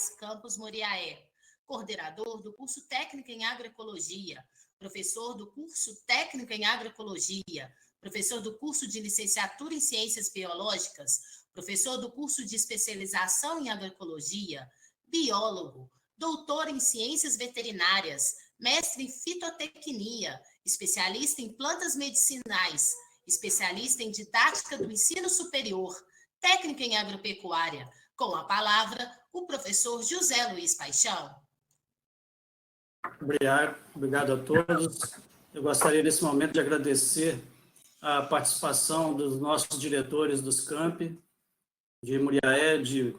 Gerais, Campus Muriaé, coordenador do curso técnico em agroecologia, professor do curso técnico em agroecologia, professor do curso de licenciatura em ciências biológicas, professor do curso de especialização em agroecologia, biólogo, doutor em ciências veterinárias, mestre em fitotecnia, especialista em plantas medicinais, especialista em didática do ensino superior, técnico em agropecuária. Com a palavra, o professor José Luiz Paixão. Obrigado a todos. Eu gostaria, nesse momento, de agradecer a participação dos nossos diretores dos campi, de Muriaé, de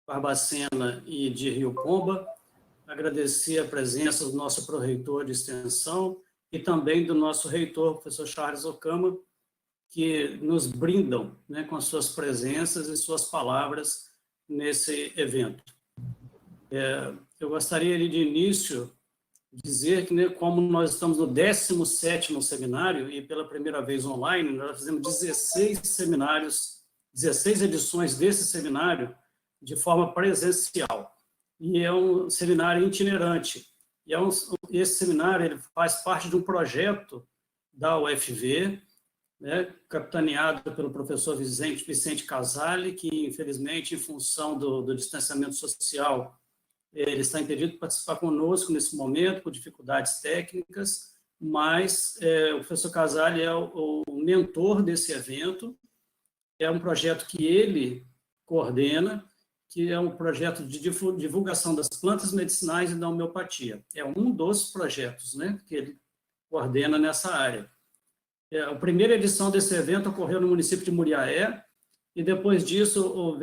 Barbacena e de Rio Pomba, agradecer a presença do nosso pró-reitor de extensão e também do nosso reitor, professor Charles Okama, que nos brindam, né, com suas presenças e suas palavras nesse evento. Eu gostaria, de início, dizer que, né, como nós estamos no 17º seminário, e pela primeira vez online, nós fizemos 16 seminários, 16 edições desse seminário, de forma presencial. E é um seminário itinerante. E esse seminário ele faz parte de um projeto da UFV, né, capitaneado pelo professor Vicente Casale, que, infelizmente, em função do distanciamento social, ele está impedido de participar conosco nesse momento, por dificuldades técnicas, mas o professor Casale é o mentor desse evento. É um projeto que ele coordena, que é um projeto de divulgação das plantas medicinais e da homeopatia. É um dos projetos, né, que ele coordena nessa área. A primeira edição desse evento ocorreu no município de Muriaé, e depois disso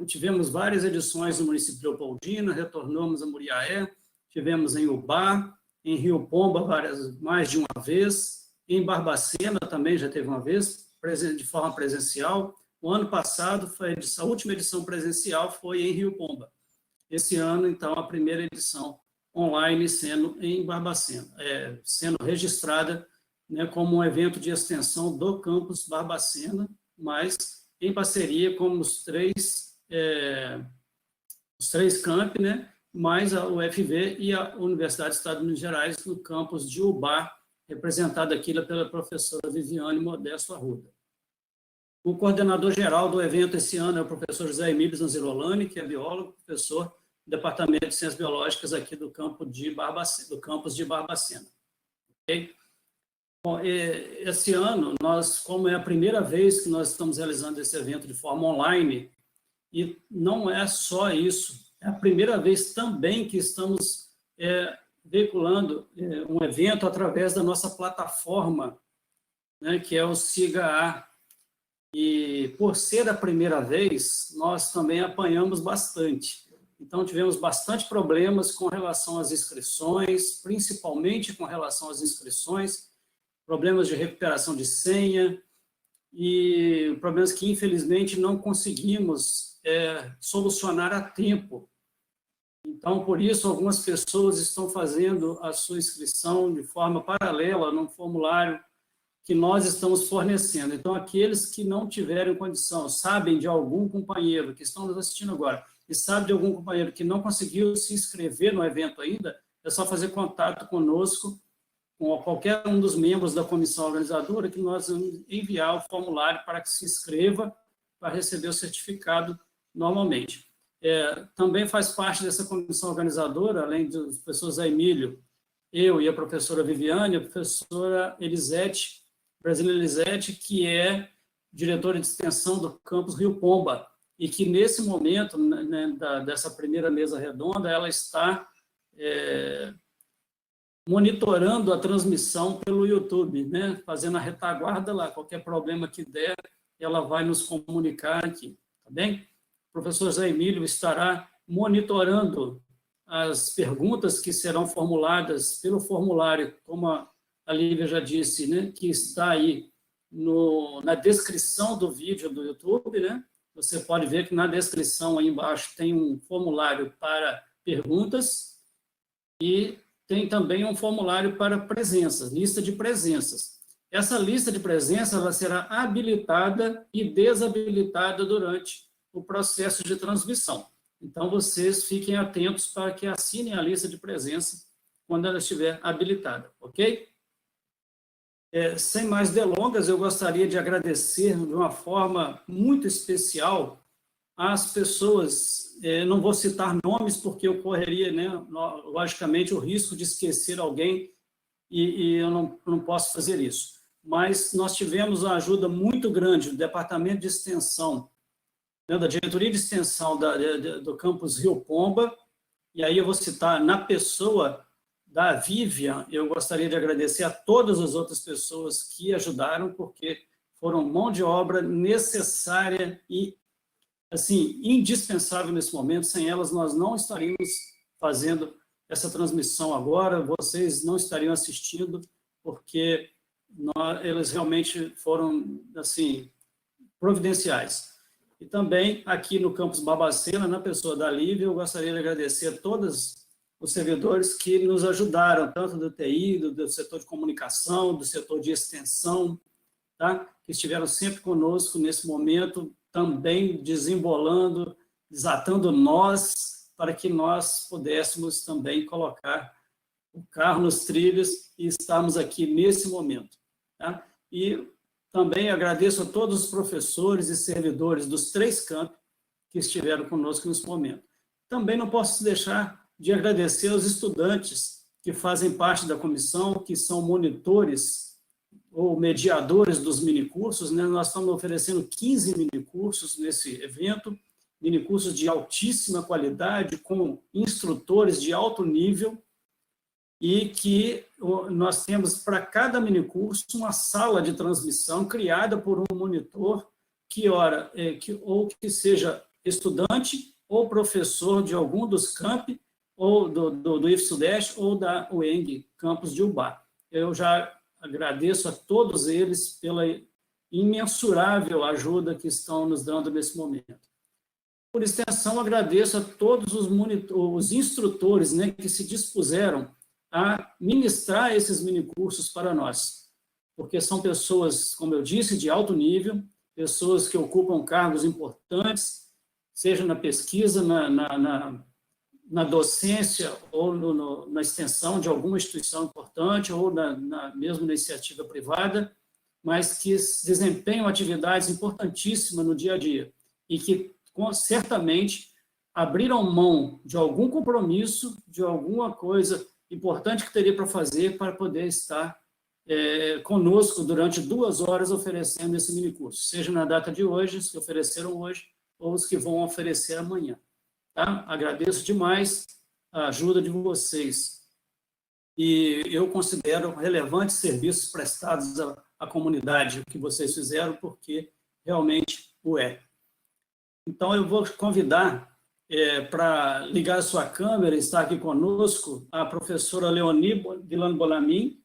tivemos várias edições no município de Leopoldina, retornamos a Muriaé, tivemos em Ubá, em Rio Pomba mais de uma vez, em Barbacena também já teve uma vez, de forma presencial. O ano passado, a última edição presencial foi em Rio Pomba. Esse ano, então, a primeira edição online sendo em Barbacena, sendo registrada, né, como um evento de extensão do campus Barbacena, mas em parceria com os três campi, né, mais a UFV e a Universidade do Estado de Minas Gerais, no campus de Ubá, representada aqui pela professora Viviane Modesto Arruda. O coordenador geral do evento esse ano é o professor José Emílio Zanzirolani, que é biólogo, professor do Departamento de Ciências Biológicas aqui do campus de Barbacena. Okay? Bom, esse ano, como é a primeira vez que nós estamos realizando esse evento de forma online, e não é só isso, é a primeira vez também que estamos veiculando um evento através da nossa plataforma, né, que é o SIGA-A. E, por ser a primeira vez, nós também apanhamos bastante. Então, tivemos bastante problemas com relação às inscrições, principalmente com relação às inscrições, problemas de recuperação de senha e problemas que, infelizmente, não conseguimos solucionar a tempo. Então, por isso, algumas pessoas estão fazendo a sua inscrição de forma paralela num formulário que nós estamos fornecendo. Então, aqueles que não tiverem condição, sabem de algum companheiro que estão nos assistindo agora, e sabem de algum companheiro que não conseguiu se inscrever no evento ainda, é só fazer contato conosco, com qualquer um dos membros da comissão organizadora, que nós vamos enviar o formulário para que se inscreva, para receber o certificado normalmente. Também faz parte dessa comissão organizadora, além do professor Zé Emílio, eu e a professora Viviane, a professora Elisete, Brasília Elisete, que é diretora de extensão do campus Rio Pomba, e que, nesse momento, né, dessa primeira mesa redonda, ela está monitorando a transmissão pelo YouTube, né, fazendo a retaguarda lá. Qualquer problema que der, ela vai nos comunicar aqui, tá bem? O professor Zé Emílio estará monitorando as perguntas que serão formuladas pelo formulário, como a Lívia já disse, né, que está aí na descrição do vídeo do YouTube, né? Você pode ver que na descrição aí embaixo tem um formulário para perguntas e tem também um formulário para presenças, lista de presenças. Essa lista de presenças ela será habilitada e desabilitada durante o processo de transmissão. Então, vocês fiquem atentos para que assinem a lista de presença quando ela estiver habilitada, ok? Sem mais delongas, eu gostaria de agradecer de uma forma muito especial às pessoas, não vou citar nomes porque eu correria, né, logicamente, o risco de esquecer alguém e eu não posso fazer isso. Mas nós tivemos uma ajuda muito grande do Departamento de Extensão, né, da Diretoria de Extensão do campus Rio Pomba, e aí eu vou citar na pessoa da Vivian, eu gostaria de agradecer a todas as outras pessoas que ajudaram, porque foram mão de obra necessária e, assim, indispensável nesse momento. Sem elas, nós não estaríamos fazendo essa transmissão agora, vocês não estariam assistindo, porque eles realmente foram, assim, providenciais. E também, aqui no campus Barbacena, na pessoa da Lívia, eu gostaria de agradecer a todos os servidores que nos ajudaram, tanto do TI, do setor de comunicação, do setor de extensão, tá? Que estiveram sempre conosco nesse momento, também desembolando, desatando nós, para que nós pudéssemos também colocar o carro nos trilhos e estarmos aqui nesse momento. Tá? E também agradeço a todos os professores e servidores dos 3 campi que estiveram conosco nesse momento. Também não posso deixar de agradecer aos estudantes que fazem parte da comissão, que são monitores ou mediadores dos minicursos, né? Nós estamos oferecendo 15 minicursos nesse evento, minicursos de altíssima qualidade, com instrutores de alto nível, e que nós temos para cada minicurso uma sala de transmissão criada por um monitor ou que seja estudante ou professor de algum dos campi, ou do IF Sudeste, ou da UENG, campus de Ubá. Eu já agradeço a todos eles pela imensurável ajuda que estão nos dando nesse momento. Por extensão, agradeço a todos os instrutores, né, que se dispuseram a ministrar esses minicursos para nós, porque são pessoas, como eu disse, de alto nível, pessoas que ocupam cargos importantes, seja na pesquisa, na docência ou na extensão de alguma instituição importante ou mesmo na iniciativa privada, mas que desempenham atividades importantíssimas no dia a dia e que certamente abriram mão de algum compromisso, de alguma coisa importante que teria para fazer para poder estar conosco durante 2 horas oferecendo esse minicurso, seja na data de hoje, os que ofereceram hoje, ou os que vão oferecer amanhã. Tá? Agradeço demais a ajuda de vocês. E eu considero relevantes serviços prestados à comunidade, o que vocês fizeram, porque realmente o é. Então, eu vou convidar para ligar a sua câmera, estar aqui conosco, a professora Leoni Vilano Bolamin,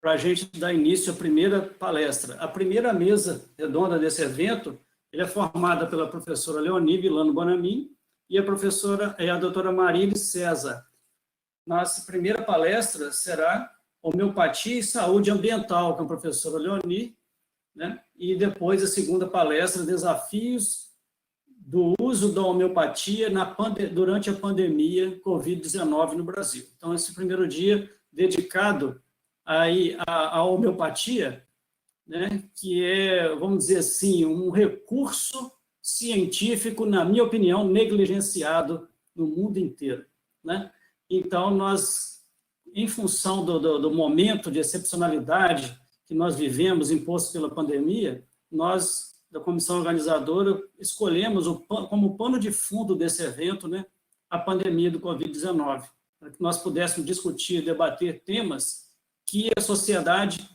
para a gente dar início à primeira palestra. A primeira mesa redonda desse evento ele é formada pela professora Leoni Vilano Bolamin e a doutora Marília César. Nossa primeira palestra será Homeopatia e Saúde Ambiental, com a professora Leoni, né? E depois a segunda palestra, Desafios do uso da homeopatia durante a pandemia Covid-19 no Brasil. Então, esse primeiro dia dedicado aí à homeopatia, né, que é, vamos dizer assim, um recurso científico, na minha opinião, negligenciado no mundo inteiro, né? Então, nós, em função do momento de excepcionalidade que nós vivemos, imposto pela pandemia, nós, da comissão organizadora, escolhemos como pano de fundo desse evento, né, a pandemia do Covid-19, para que nós pudéssemos discutir, debater temas que a sociedade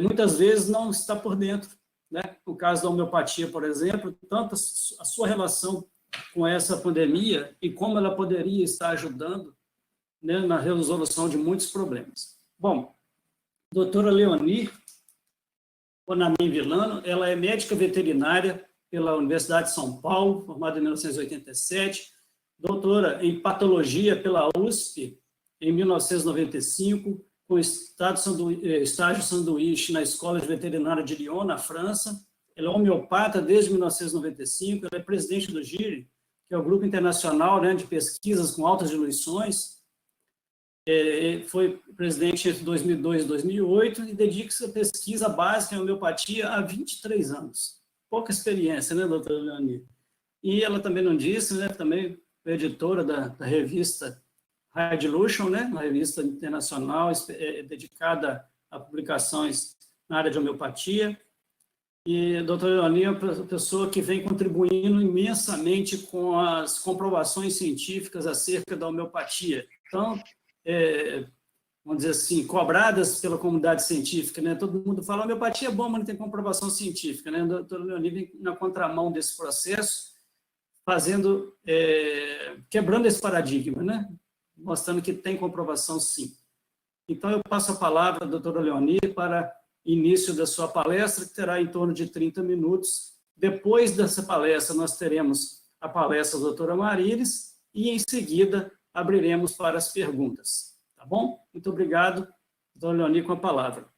muitas vezes não está por dentro, né? No caso da homeopatia, por exemplo, tanto a sua relação com essa pandemia e como ela poderia estar ajudando, né, na resolução de muitos problemas. Bom, doutora Leoni Bolamin Vilano, ela é médica veterinária pela Universidade de São Paulo, formada em 1987, doutora em patologia pela USP em 1995, com estágio sanduíche na Escola de Veterinária de Lyon, na França. Ela é homeopata desde 1995, ela é presidente do GIRI, que é o Grupo Internacional, né, de Pesquisas com Altas Diluições. Foi presidente entre 2002 e 2008 e dedica-se à pesquisa básica em homeopatia há 23 anos. Pouca experiência, né, doutora Leoni? E ela também não disse, né, também é editora da revista High Dilution, né, uma revista internacional dedicada a publicações na área de homeopatia. E a doutora Leoni é uma pessoa que vem contribuindo imensamente com as comprovações científicas acerca da homeopatia. Então, vamos dizer assim, cobradas pela comunidade científica, né? Todo mundo fala, a homeopatia é bom, mas não tem comprovação científica, né? A doutora Leoni vem na contramão desse processo, fazendo, quebrando esse paradigma, né? Mostrando que tem comprovação, sim. Então, eu passo a palavra à doutora Leoni para início da sua palestra, que terá em torno de 30 minutos. Depois dessa palestra, nós teremos a palestra da doutora Marílis e, em seguida, abriremos para as perguntas. Tá bom? Muito obrigado. Doutora Leoni, com a palavra.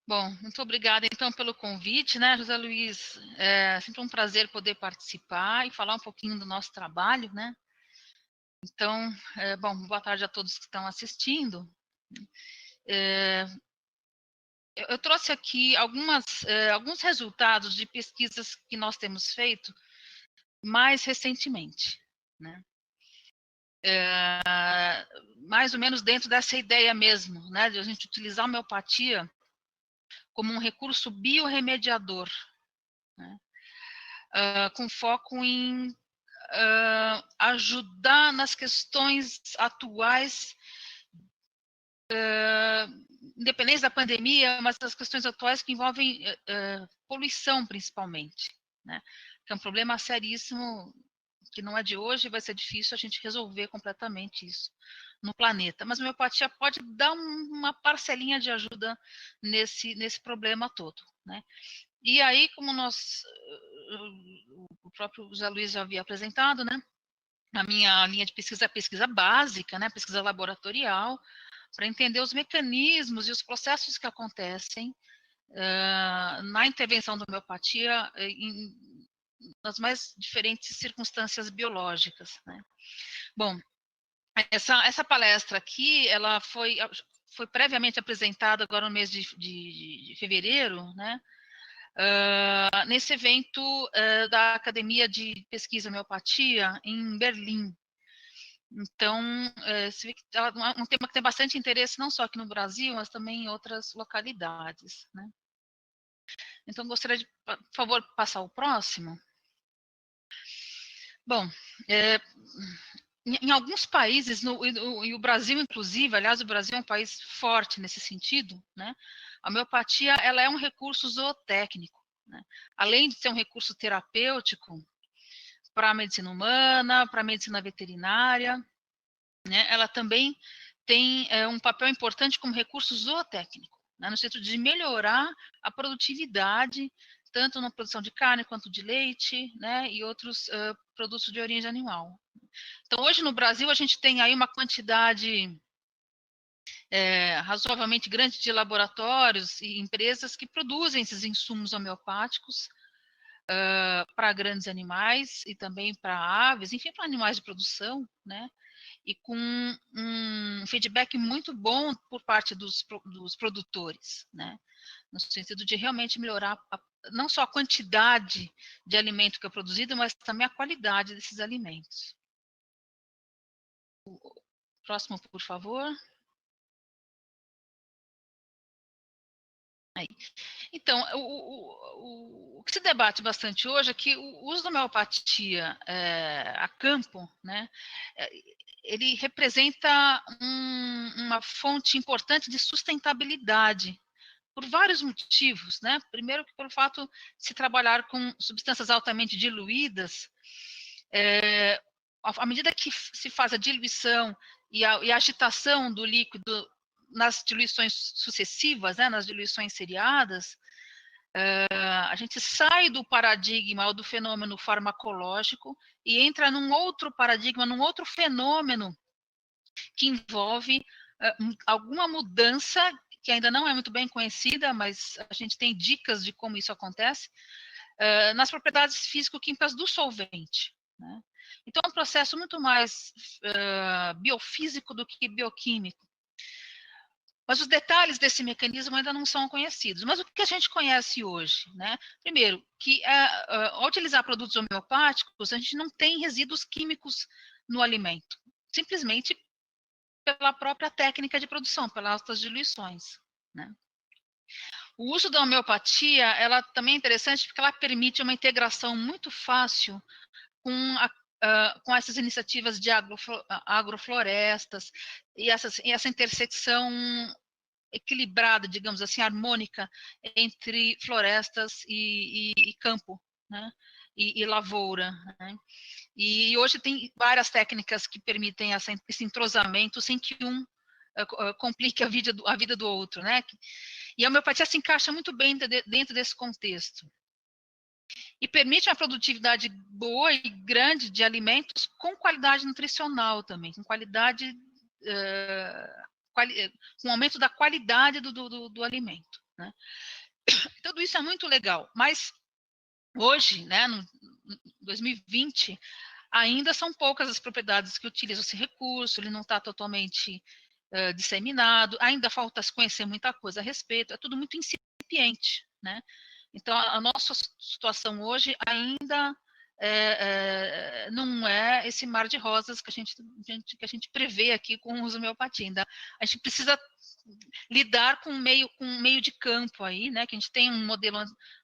Bom, muito obrigada, então, pelo convite, né, José Luiz? É sempre um prazer poder participar e falar um pouquinho do nosso trabalho, né? Então, bom, boa tarde a todos que estão assistindo. Eu trouxe aqui alguns resultados de pesquisas que nós temos feito mais recentemente, né? Mais ou menos dentro dessa ideia mesmo, né, de a gente utilizar a homeopatia como um recurso biorremediador, né, com foco em ajudar nas questões atuais, independente da pandemia, mas das questões atuais que envolvem poluição, principalmente, né, que é um problema seríssimo, que não é de hoje, vai ser difícil a gente resolver completamente isso no planeta. Mas a homeopatia pode dar uma parcelinha de ajuda nesse problema todo, né? E aí, como o próprio José Luiz já havia apresentado, né? A minha linha de pesquisa é pesquisa básica, né? Pesquisa laboratorial, para entender os mecanismos e os processos que acontecem na intervenção da homeopatia nas mais diferentes circunstâncias biológicas, né? Bom, essa palestra aqui, ela foi previamente apresentada agora no mês de fevereiro, né? Nesse evento da Academia de Pesquisa Homeopatia em Berlim. Então, é um tema que tem bastante interesse, não só aqui no Brasil, mas também em outras localidades, né? Então, gostaria de, por favor, passar o próximo. Bom, em alguns países, e o Brasil, inclusive, aliás, o Brasil é um país forte nesse sentido, né? A homeopatia, ela é um recurso zootécnico, né? Além de ser um recurso terapêutico para a medicina humana, para a medicina veterinária, né? Ela também tem um papel importante como recurso zootécnico, né? No sentido de melhorar a produtividade, tanto na produção de carne quanto de leite, né? E outros produtos de origem animal. Então, hoje no Brasil, a gente tem aí uma quantidade razoavelmente grande de laboratórios e empresas que produzem esses insumos homeopáticos para grandes animais e também para aves, enfim, para animais de produção, né? E com um feedback muito bom por parte dos produtores, né? No sentido de realmente melhorar não só a quantidade de alimento que é produzido, mas também a qualidade desses alimentos. Próximo, por favor. Aí. Então, o que se debate bastante hoje é que o uso da homeopatia a campo, né, ele representa uma fonte importante de sustentabilidade, por vários motivos, né? Primeiro, que pelo fato de se trabalhar com substâncias altamente diluídas, à medida que se faz a diluição e a agitação do líquido nas diluições sucessivas, né, nas diluições seriadas, a gente sai do paradigma ou do fenômeno farmacológico e entra num outro paradigma, num outro fenômeno que envolve alguma mudança que ainda não é muito bem conhecida, mas a gente tem dicas de como isso acontece, nas propriedades físico-químicas do solvente, né? Então, é um processo muito mais biofísico do que bioquímico. Mas os detalhes desse mecanismo ainda não são conhecidos. Mas o que a gente conhece hoje, né? Primeiro, que ao utilizar produtos homeopáticos, a gente não tem resíduos químicos no alimento, simplesmente pela própria técnica de produção, pelas altas diluições, né? O uso da homeopatia, ela também é interessante porque ela permite uma integração muito fácil com essas iniciativas de agroflorestas e essa intersecção equilibrada, digamos assim, harmônica entre florestas e campo, né? E lavoura, né? E hoje tem várias técnicas que permitem esse entrosamento sem que um complique a vida do outro, né? E a homeopatia se encaixa muito bem dentro desse contexto. E permite uma produtividade boa e grande de alimentos com qualidade nutricional também, com qualidade, com aumento da qualidade do alimento, né? Tudo isso é muito legal, mas hoje, né, no 2020, ainda são poucas as propriedades que utilizam esse recurso, ele não está totalmente disseminado, ainda falta se conhecer muita coisa a respeito, é tudo muito incipiente, né? Então, a nossa situação hoje ainda não é esse mar de rosas que a gente prevê aqui com os homeopatia. Ainda a gente precisa lidar com meio de campo aí, né? Que a gente tem um modelo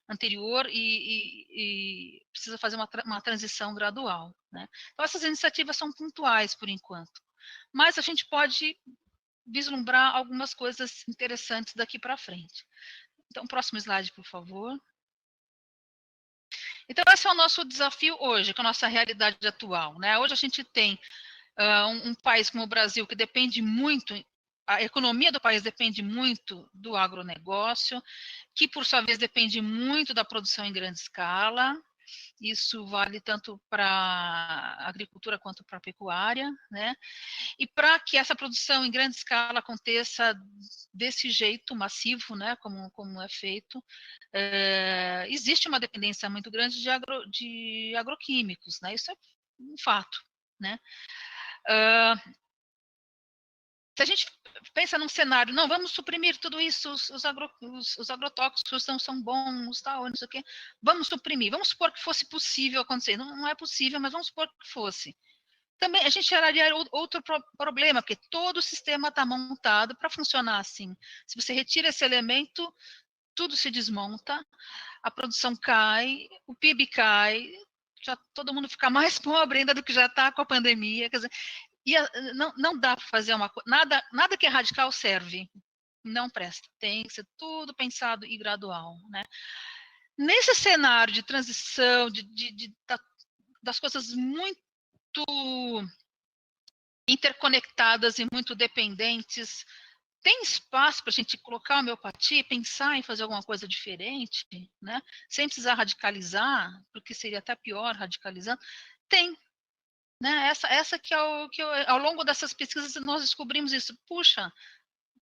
anterior e precisa fazer uma transição gradual, né? Então, essas iniciativas são pontuais por enquanto, mas a gente pode vislumbrar algumas coisas interessantes daqui para frente. Então, próximo slide, por favor. Então, esse é o nosso desafio hoje, com a nossa realidade atual, né? Hoje a gente tem um país como o Brasil que depende muito, a economia do país depende muito do agronegócio, que por sua vez depende muito da produção em grande escala. Isso vale tanto para a agricultura quanto para a pecuária, né? E para que essa produção em grande escala aconteça desse jeito massivo, né, como é feito, existe uma dependência muito grande de agroquímicos, né? Isso é um fato, né? Se a gente pensa num cenário, não, vamos suprimir tudo isso, os agrotóxicos não são bons, tal, não sei o quê, vamos suprimir, vamos supor que fosse possível acontecer, não é possível, mas vamos supor que fosse. Também a gente geraria outro problema, porque todo o sistema está montado para funcionar assim. Se você retira esse elemento, tudo se desmonta, a produção cai, o PIB cai, já todo mundo fica mais pobre ainda do que já está com a pandemia. Quer dizer, não dá para fazer uma coisa, nada que é radical serve, não presta. Tem que ser tudo pensado e gradual, né? Nesse cenário de transição, das coisas muito interconectadas e muito dependentes, tem espaço para a gente colocar a homeopatia, pensar em fazer alguma coisa diferente, né? Sem precisar radicalizar, porque seria até pior radicalizando. Tem, né? Essa que ao longo dessas pesquisas nós descobrimos isso. Puxa,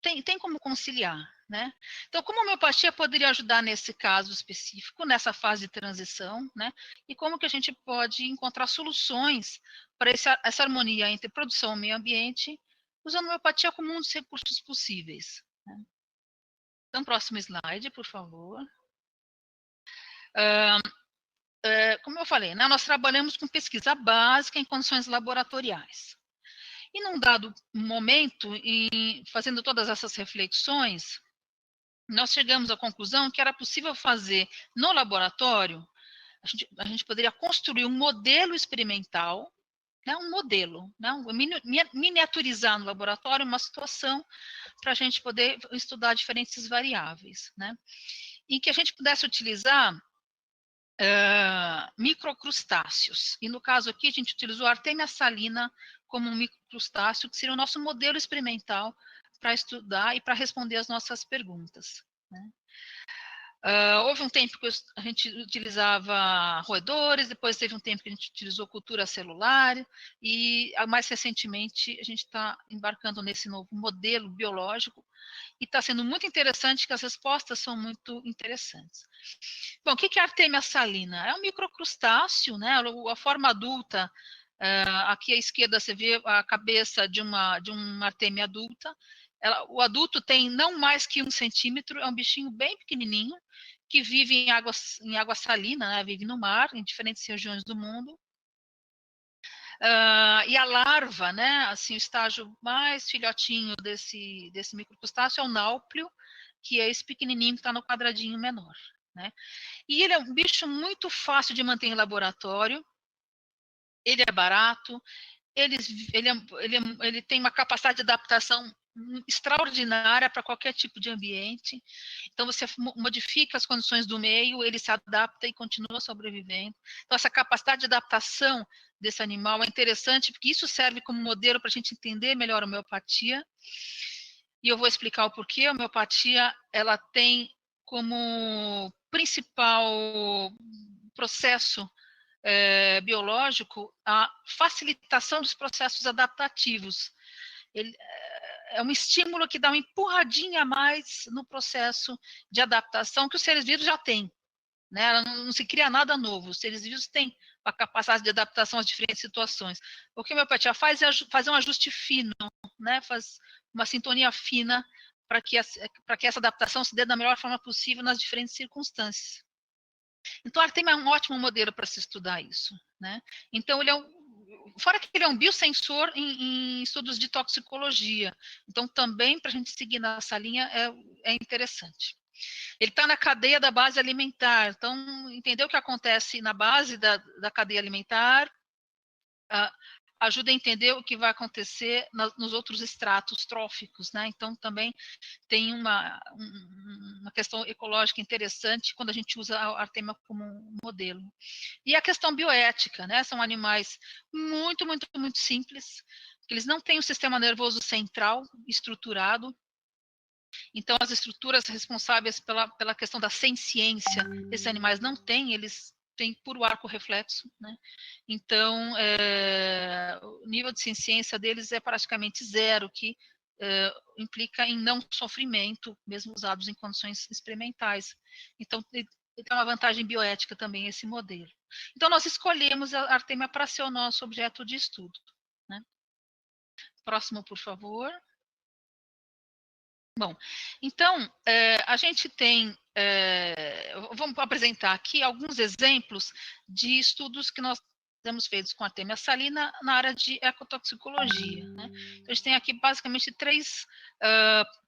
tem como conciliar, né? Então, como a homeopatia poderia ajudar nesse caso específico, nessa fase de transição, né? E como que a gente pode encontrar soluções para essa harmonia entre produção e meio ambiente, usando a homeopatia como um dos recursos possíveis, né? Então, próximo slide, por favor. Como eu falei, né, nós trabalhamos com pesquisa básica em condições laboratoriais. E num dado momento, fazendo todas essas reflexões, nós chegamos à conclusão que era possível fazer no laboratório, a gente poderia construir um modelo experimental, né, um modelo, né, miniaturizar no laboratório uma situação para a gente poder estudar diferentes variáveis, né, e que a gente pudesse utilizar microcrustáceos. E no caso aqui a gente utilizou a Artemia salina como um microcrustáceo, que seria o nosso modelo experimental para estudar e para responder as nossas perguntas, né? Houve um tempo que a gente utilizava roedores, depois teve um tempo que a gente utilizou cultura celular, e mais recentemente a gente está embarcando nesse novo modelo biológico e está sendo muito interessante, que as respostas são muito interessantes. Bom, o que é Artemia salina? É um microcrustáceo, né? A forma adulta, aqui à esquerda você vê a cabeça de uma Artemia adulta. O adulto tem não mais que 1 centímetro, é um bichinho bem pequenininho, que vive em água salina, né? Vive no mar, em diferentes regiões do mundo. E a larva, né? Assim, o estágio mais filhotinho desse microcrustáceo é o náuplio, que é esse pequenininho que está no quadradinho menor, né? E ele é um bicho muito fácil de manter em laboratório, ele é barato, ele tem uma capacidade de adaptação extraordinária para qualquer tipo de ambiente. Então, você modifica as condições do meio, ele se adapta e continua sobrevivendo. Então, essa capacidade de adaptação desse animal é interessante, porque isso serve como modelo para a gente entender melhor a homeopatia. E eu vou explicar o porquê. A homeopatia, ela tem como principal processo biológico a facilitação dos processos adaptativos. Ele é um estímulo que dá uma empurradinha a mais no processo de adaptação que os seres vivos já têm, né? Não se cria nada novo, os seres vivos têm a capacidade de adaptação às diferentes situações. O que a homeopatia faz é fazer um ajuste fino, né? Faz uma sintonia fina para que essa adaptação se dê da melhor forma possível nas diferentes circunstâncias. Então, a Artemia é um ótimo modelo para se estudar isso, né? Então, fora que ele é um biosensor em estudos de toxicologia. Então, também, para a gente seguir nessa linha, é interessante. Ele está na cadeia da base alimentar. Então, entender o que acontece na base da cadeia alimentar ajuda a entender o que vai acontecer nos outros estratos tróficos, né? Então, também tem uma questão ecológica interessante quando a gente usa a Artemia como um modelo. E a questão bioética, né? São animais muito, muito, muito simples, que eles não têm um sistema nervoso central estruturado. Então, as estruturas responsáveis pela questão da senciência, esses animais não têm, eles têm puro arco reflexo, né? Então, o nível de senciência deles é praticamente zero, que implica em não sofrimento, mesmo usados em condições experimentais. Então, ele tem uma vantagem bioética também, esse modelo. Então, nós escolhemos a Artemia para ser o nosso objeto de estudo, né? Próximo, por favor. Bom, então, a gente tem, vamos apresentar aqui alguns exemplos de estudos que nós temos feitos com a Artemia salina na área de ecotoxicologia, né? Então, a gente tem aqui basicamente 3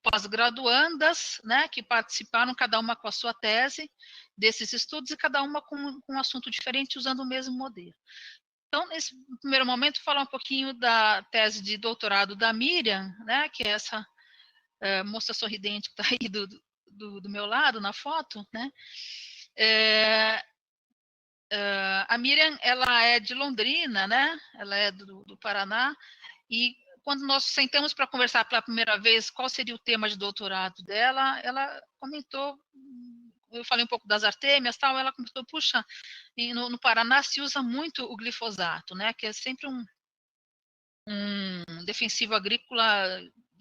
pós-graduandas, né, que participaram, cada uma com a sua tese desses estudos e cada uma com um assunto diferente, usando o mesmo modelo. Então, nesse primeiro momento, falar um pouquinho da tese de doutorado da Miriam, né, que é essa moça sorridente que está aí do meu lado na foto, né? A Miriam, ela é de Londrina, né? Ela é do Paraná, e quando nós sentamos para conversar pela primeira vez qual seria o tema de doutorado dela, ela comentou, eu falei um pouco das artêmias, tal, ela comentou, puxa, no Paraná se usa muito o glifosato, né? Que é sempre um defensivo agrícola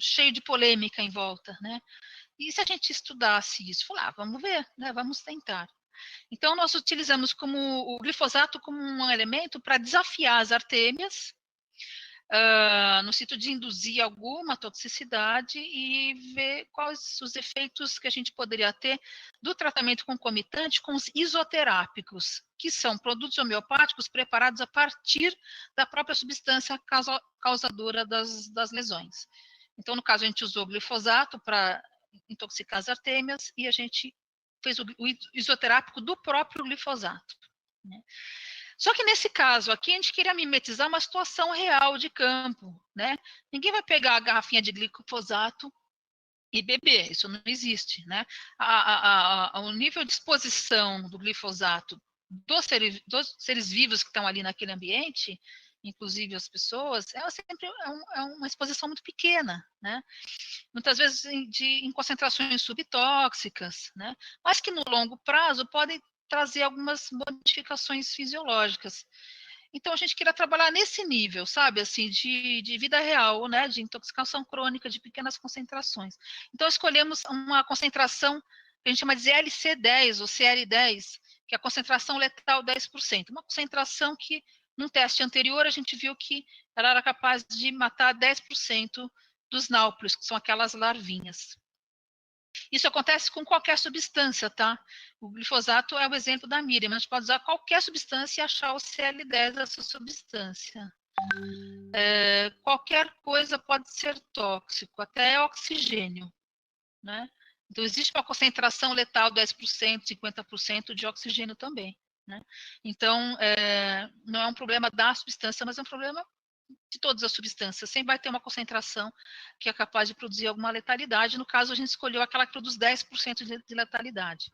cheio de polêmica em volta, né? E se a gente estudasse isso? Falar, vamos ver, né? Vamos tentar. Então, nós utilizamos o glifosato como um elemento para desafiar as artêmias, no sentido de induzir alguma toxicidade e ver quais os efeitos que a gente poderia ter do tratamento concomitante com os isoterápicos, que são produtos homeopáticos preparados a partir da própria substância causadora das lesões. Então, no caso, a gente usou glifosato para intoxicar as artêmias e a gente fez o isoterápico do próprio glifosato, né? Só que nesse caso aqui, a gente queria mimetizar uma situação real de campo, né? Ninguém vai pegar a garrafinha de glifosato e beber, isso não existe, né? O nível de exposição do glifosato dos seres vivos que estão ali naquele ambiente, inclusive as pessoas, ela sempre é uma exposição muito pequena, né? Muitas vezes em concentrações subtóxicas, né? Mas que no longo prazo podem trazer algumas modificações fisiológicas. Então, a gente queria trabalhar nesse nível, sabe, assim, de vida real, né, de intoxicação crônica, de pequenas concentrações. Então, escolhemos uma concentração que a gente chama de LC10 ou CL10, que é a concentração letal 10%. Uma concentração que, num teste anterior, a gente viu que ela era capaz de matar 10% dos náuplios, que são aquelas larvinhas. Isso acontece com qualquer substância, tá? O glifosato é o exemplo da Miriam, a gente pode usar qualquer substância e achar o CL10 dessa substância. Qualquer coisa pode ser tóxico, até oxigênio, né? Então, existe uma concentração letal 10%, 50% de oxigênio também, né? Então, não é um problema da substância, mas é um problema de todas as substâncias. Sempre vai ter uma concentração que é capaz de produzir alguma letalidade. No caso, a gente escolheu aquela que produz 10% de letalidade.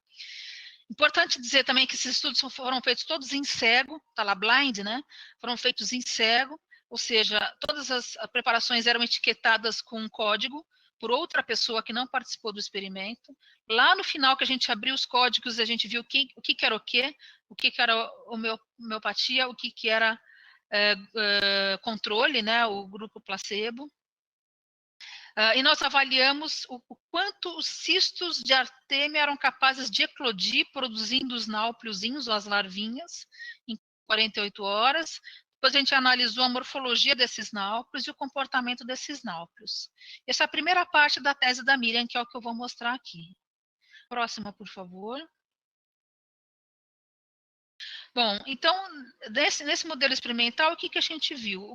Importante dizer também que esses estudos foram feitos todos em cego, tá lá blind, né? Foram feitos em cego, ou seja, todas as preparações eram etiquetadas com um código por outra pessoa que não participou do experimento. Lá no final que a gente abriu os códigos, a gente viu o que era o que era homeopatia, o que era controle, né, o grupo placebo. E nós avaliamos o quanto os cistos de artêmia eram capazes de eclodir, produzindo os náupliozinhos, ou as larvinhas, em 48 horas. Depois a gente analisou a morfologia desses náuplios e o comportamento desses náuplios. Essa é a primeira parte da tese da Miriam, que é o que eu vou mostrar aqui. Próxima, por favor. Bom, então, nesse modelo experimental, o que a gente viu?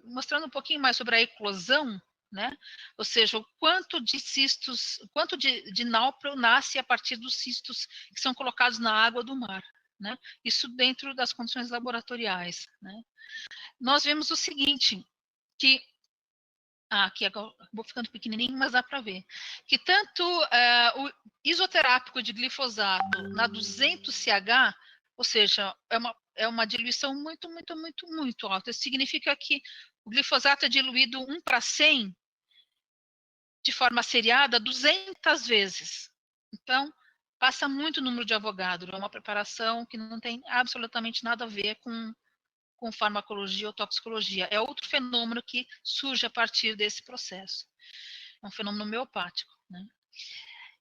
Mostrando um pouquinho mais sobre a eclosão, né? Ou seja, o quanto de cistos, quanto de náuplio nasce a partir dos cistos que são colocados na água do mar, né? Isso dentro das condições laboratoriais, né? Nós vemos o seguinte, que aqui agora vou ficando pequenininho, mas dá para ver, que tanto o isoterápico de glifosato na 200CH, ou seja, é uma diluição muito alta. Isso significa que o glifosato é diluído 1:100 de forma seriada 200 vezes. Então, passa muito número de Avogadro. É uma preparação que não tem absolutamente nada a ver com farmacologia ou toxicologia. É outro fenômeno que surge a partir desse processo. É um fenômeno homeopático, né?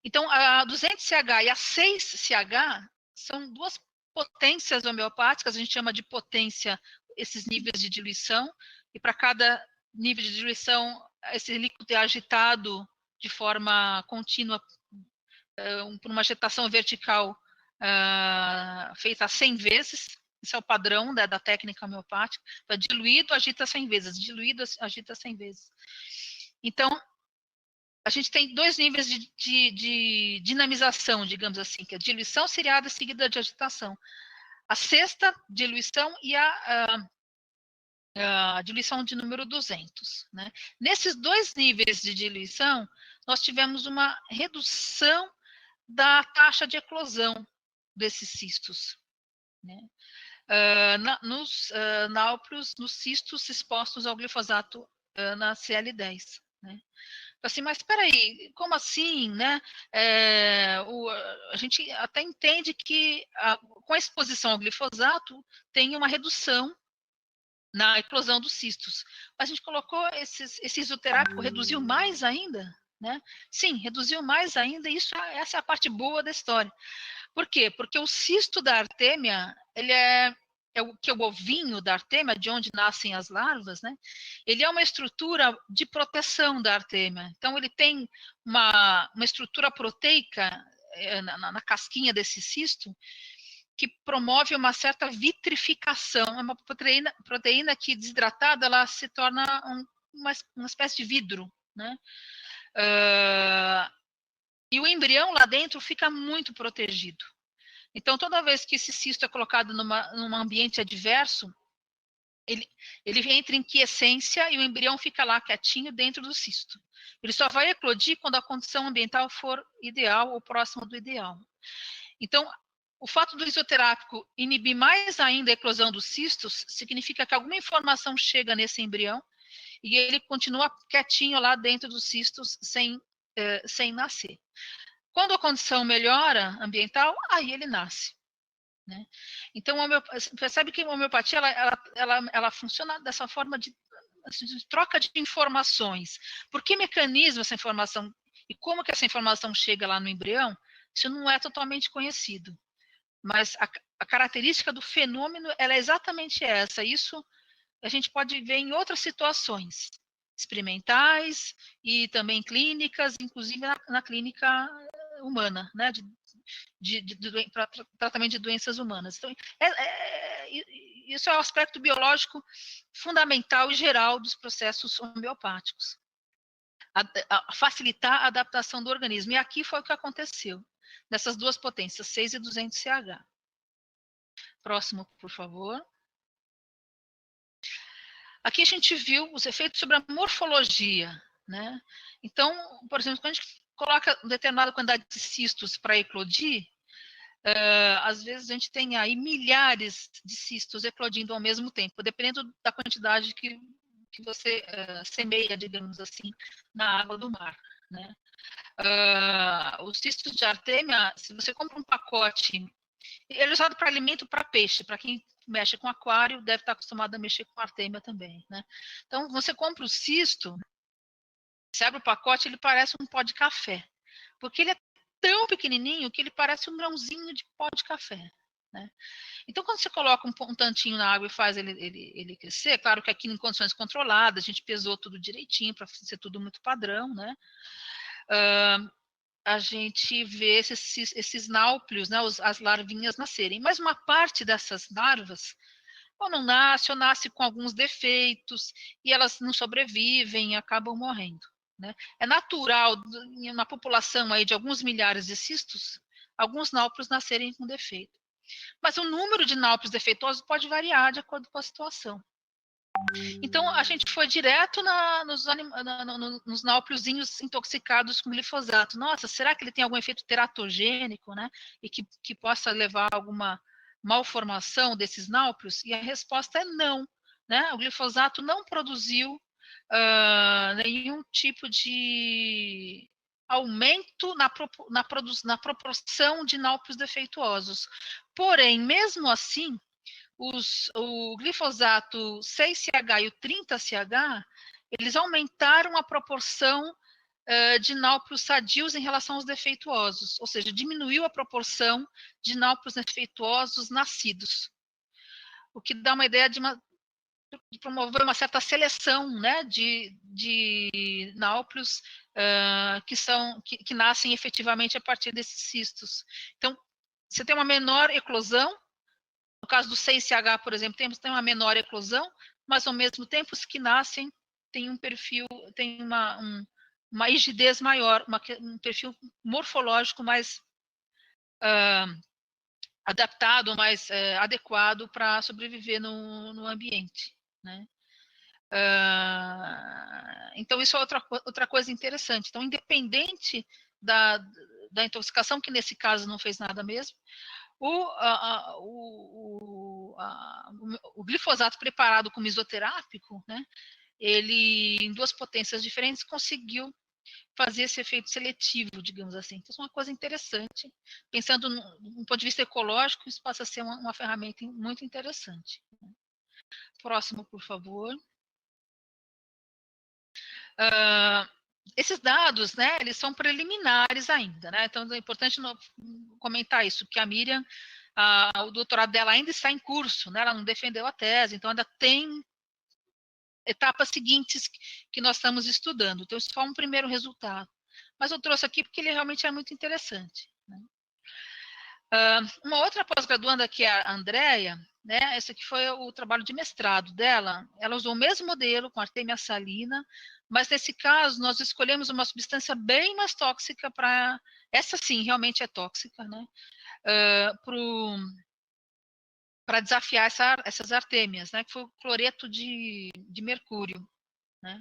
Então, a 200CH e a 6CH são duas potências homeopáticas, a gente chama de potência esses níveis de diluição, e para cada nível de diluição, esse líquido é agitado de forma contínua, por uma agitação vertical feita 100 vezes, esse é o padrão, né, da técnica homeopática. Então, diluído, agita 100 vezes, diluído, agita 100 vezes. Então, a gente tem dois níveis de dinamização, digamos assim, que é a diluição seriada seguida de agitação. A sexta diluição e a diluição de número 200. Né? Nesses dois níveis de diluição, nós tivemos uma redução da taxa de eclosão desses cistos. Né? Nos náuplios, nos cistos expostos ao glifosato na CL10. Né? Assim, mas espera aí, como assim, né? A gente até entende que com a exposição ao glifosato tem uma redução na eclosão dos cistos. Mas a gente colocou esse isoterápico, reduziu mais ainda, né? Sim, reduziu mais ainda, e essa é a parte boa da história. Por quê? Porque o cisto da artêmia, ele é o ovinho da artêmia, de onde nascem as larvas, né? Ele é uma estrutura de proteção da artêmia. Então, ele tem uma estrutura proteica na casquinha desse cisto, que promove uma certa vitrificação. É uma proteína que, desidratada, ela se torna uma espécie de vidro, né? E o embrião lá dentro fica muito protegido. Então, toda vez que esse cisto é colocado num ambiente adverso, ele entra em quiescência e o embrião fica lá quietinho dentro do cisto. Ele só vai eclodir quando a condição ambiental for ideal ou próxima do ideal. Então, o fato do isoterápico inibir mais ainda a eclosão dos cistos significa que alguma informação chega nesse embrião e ele continua quietinho lá dentro dos cistos sem nascer. Quando a condição melhora ambiental, aí ele nasce. né? Então, percebe que a homeopatia ela funciona dessa forma de troca de informações. Por que mecanismo essa informação e como que essa informação chega lá no embrião, isso não é totalmente conhecido. Mas a característica do fenômeno ela é exatamente essa. Isso a gente pode ver em outras situações experimentais e também clínicas, inclusive na clínica humana, né, para tratamento de doenças humanas. Então, isso é um aspecto biológico fundamental e geral dos processos homeopáticos. Facilitar a adaptação do organismo. E aqui foi o que aconteceu, nessas duas potências, 6 e 200 CH. Próximo, por favor. Aqui a gente viu os efeitos sobre a morfologia, né? Então, por exemplo, quando a gente coloca determinada quantidade de cistos para eclodir, às vezes a gente tem aí milhares de cistos eclodindo ao mesmo tempo, dependendo da quantidade que você semeia, digamos assim, na água do mar, né? Os cistos de artêmia, se você compra um pacote, ele é usado para alimento para peixe, para quem mexe com aquário, deve estar acostumado a mexer com artêmia também, né? Então, você compra o cisto, você abre o pacote, ele parece um pó de café, porque ele é tão pequenininho que ele parece um grãozinho de pó de café, né? Então, quando você coloca um tantinho na água e faz ele crescer, claro que aqui em condições controladas, a gente pesou tudo direitinho, para ser tudo muito padrão, né? A gente vê esses náuplios, né, as larvinhas nascerem. Mas uma parte dessas larvas ou não nasce, ou nasce com alguns defeitos, e elas não sobrevivem e acabam morrendo, né? É natural, na população aí de alguns milhares de cistos, alguns náuplios nascerem com defeito. Mas o número de náuplios defeituosos pode variar de acordo com a situação. Então, a gente foi direto nos náupliozinhos intoxicados com glifosato. Nossa, será que ele tem algum efeito teratogênico, né? E que possa levar a alguma malformação desses náuplios? E a resposta é não, né? O glifosato não produziu nenhum tipo de aumento na proporção de náuplios defeituosos. Porém, mesmo assim, o glifosato 6CH e o 30CH, eles aumentaram a proporção de náuplios sadios em relação aos defeituosos, ou seja, diminuiu a proporção de náuplios defeituosos nascidos, o que dá uma ideia de promover uma certa seleção, né, de náuplios que nascem efetivamente a partir desses cistos. Então, você tem uma menor eclosão. No caso do 6CH, por exemplo, tem uma menor eclosão, mas ao mesmo tempo os que nascem têm um perfil, tem uma rigidez maior, um perfil morfológico mais adaptado, mais adequado para sobreviver no ambiente, né? Então, isso é outra coisa interessante. Então, independente da intoxicação, que nesse caso não fez nada mesmo, o glifosato preparado como isoterápico, né, ele, em duas potências diferentes, conseguiu fazer esse efeito seletivo, digamos assim. Então, isso é uma coisa interessante. Pensando no ponto de vista ecológico, isso passa a ser uma ferramenta muito interessante. Próximo, por favor. Esses dados, né, eles são preliminares ainda, né? Então, é importante comentar isso, que a Miriam, o doutorado dela ainda está em curso, né? Ela não defendeu a tese, então ainda tem etapas seguintes que nós estamos estudando. Então, isso é só um primeiro resultado. Mas eu trouxe aqui porque ele realmente é muito interessante, né? Uma outra pós-graduanda, que é a Andrea, né? Esse aqui foi o trabalho de mestrado dela. Ela usou o mesmo modelo com artêmia salina, mas nesse caso nós escolhemos uma substância bem mais tóxica para... Essa sim, realmente é tóxica, né? Para desafiar essas artêmias, né? Que foi o cloreto de mercúrio, né?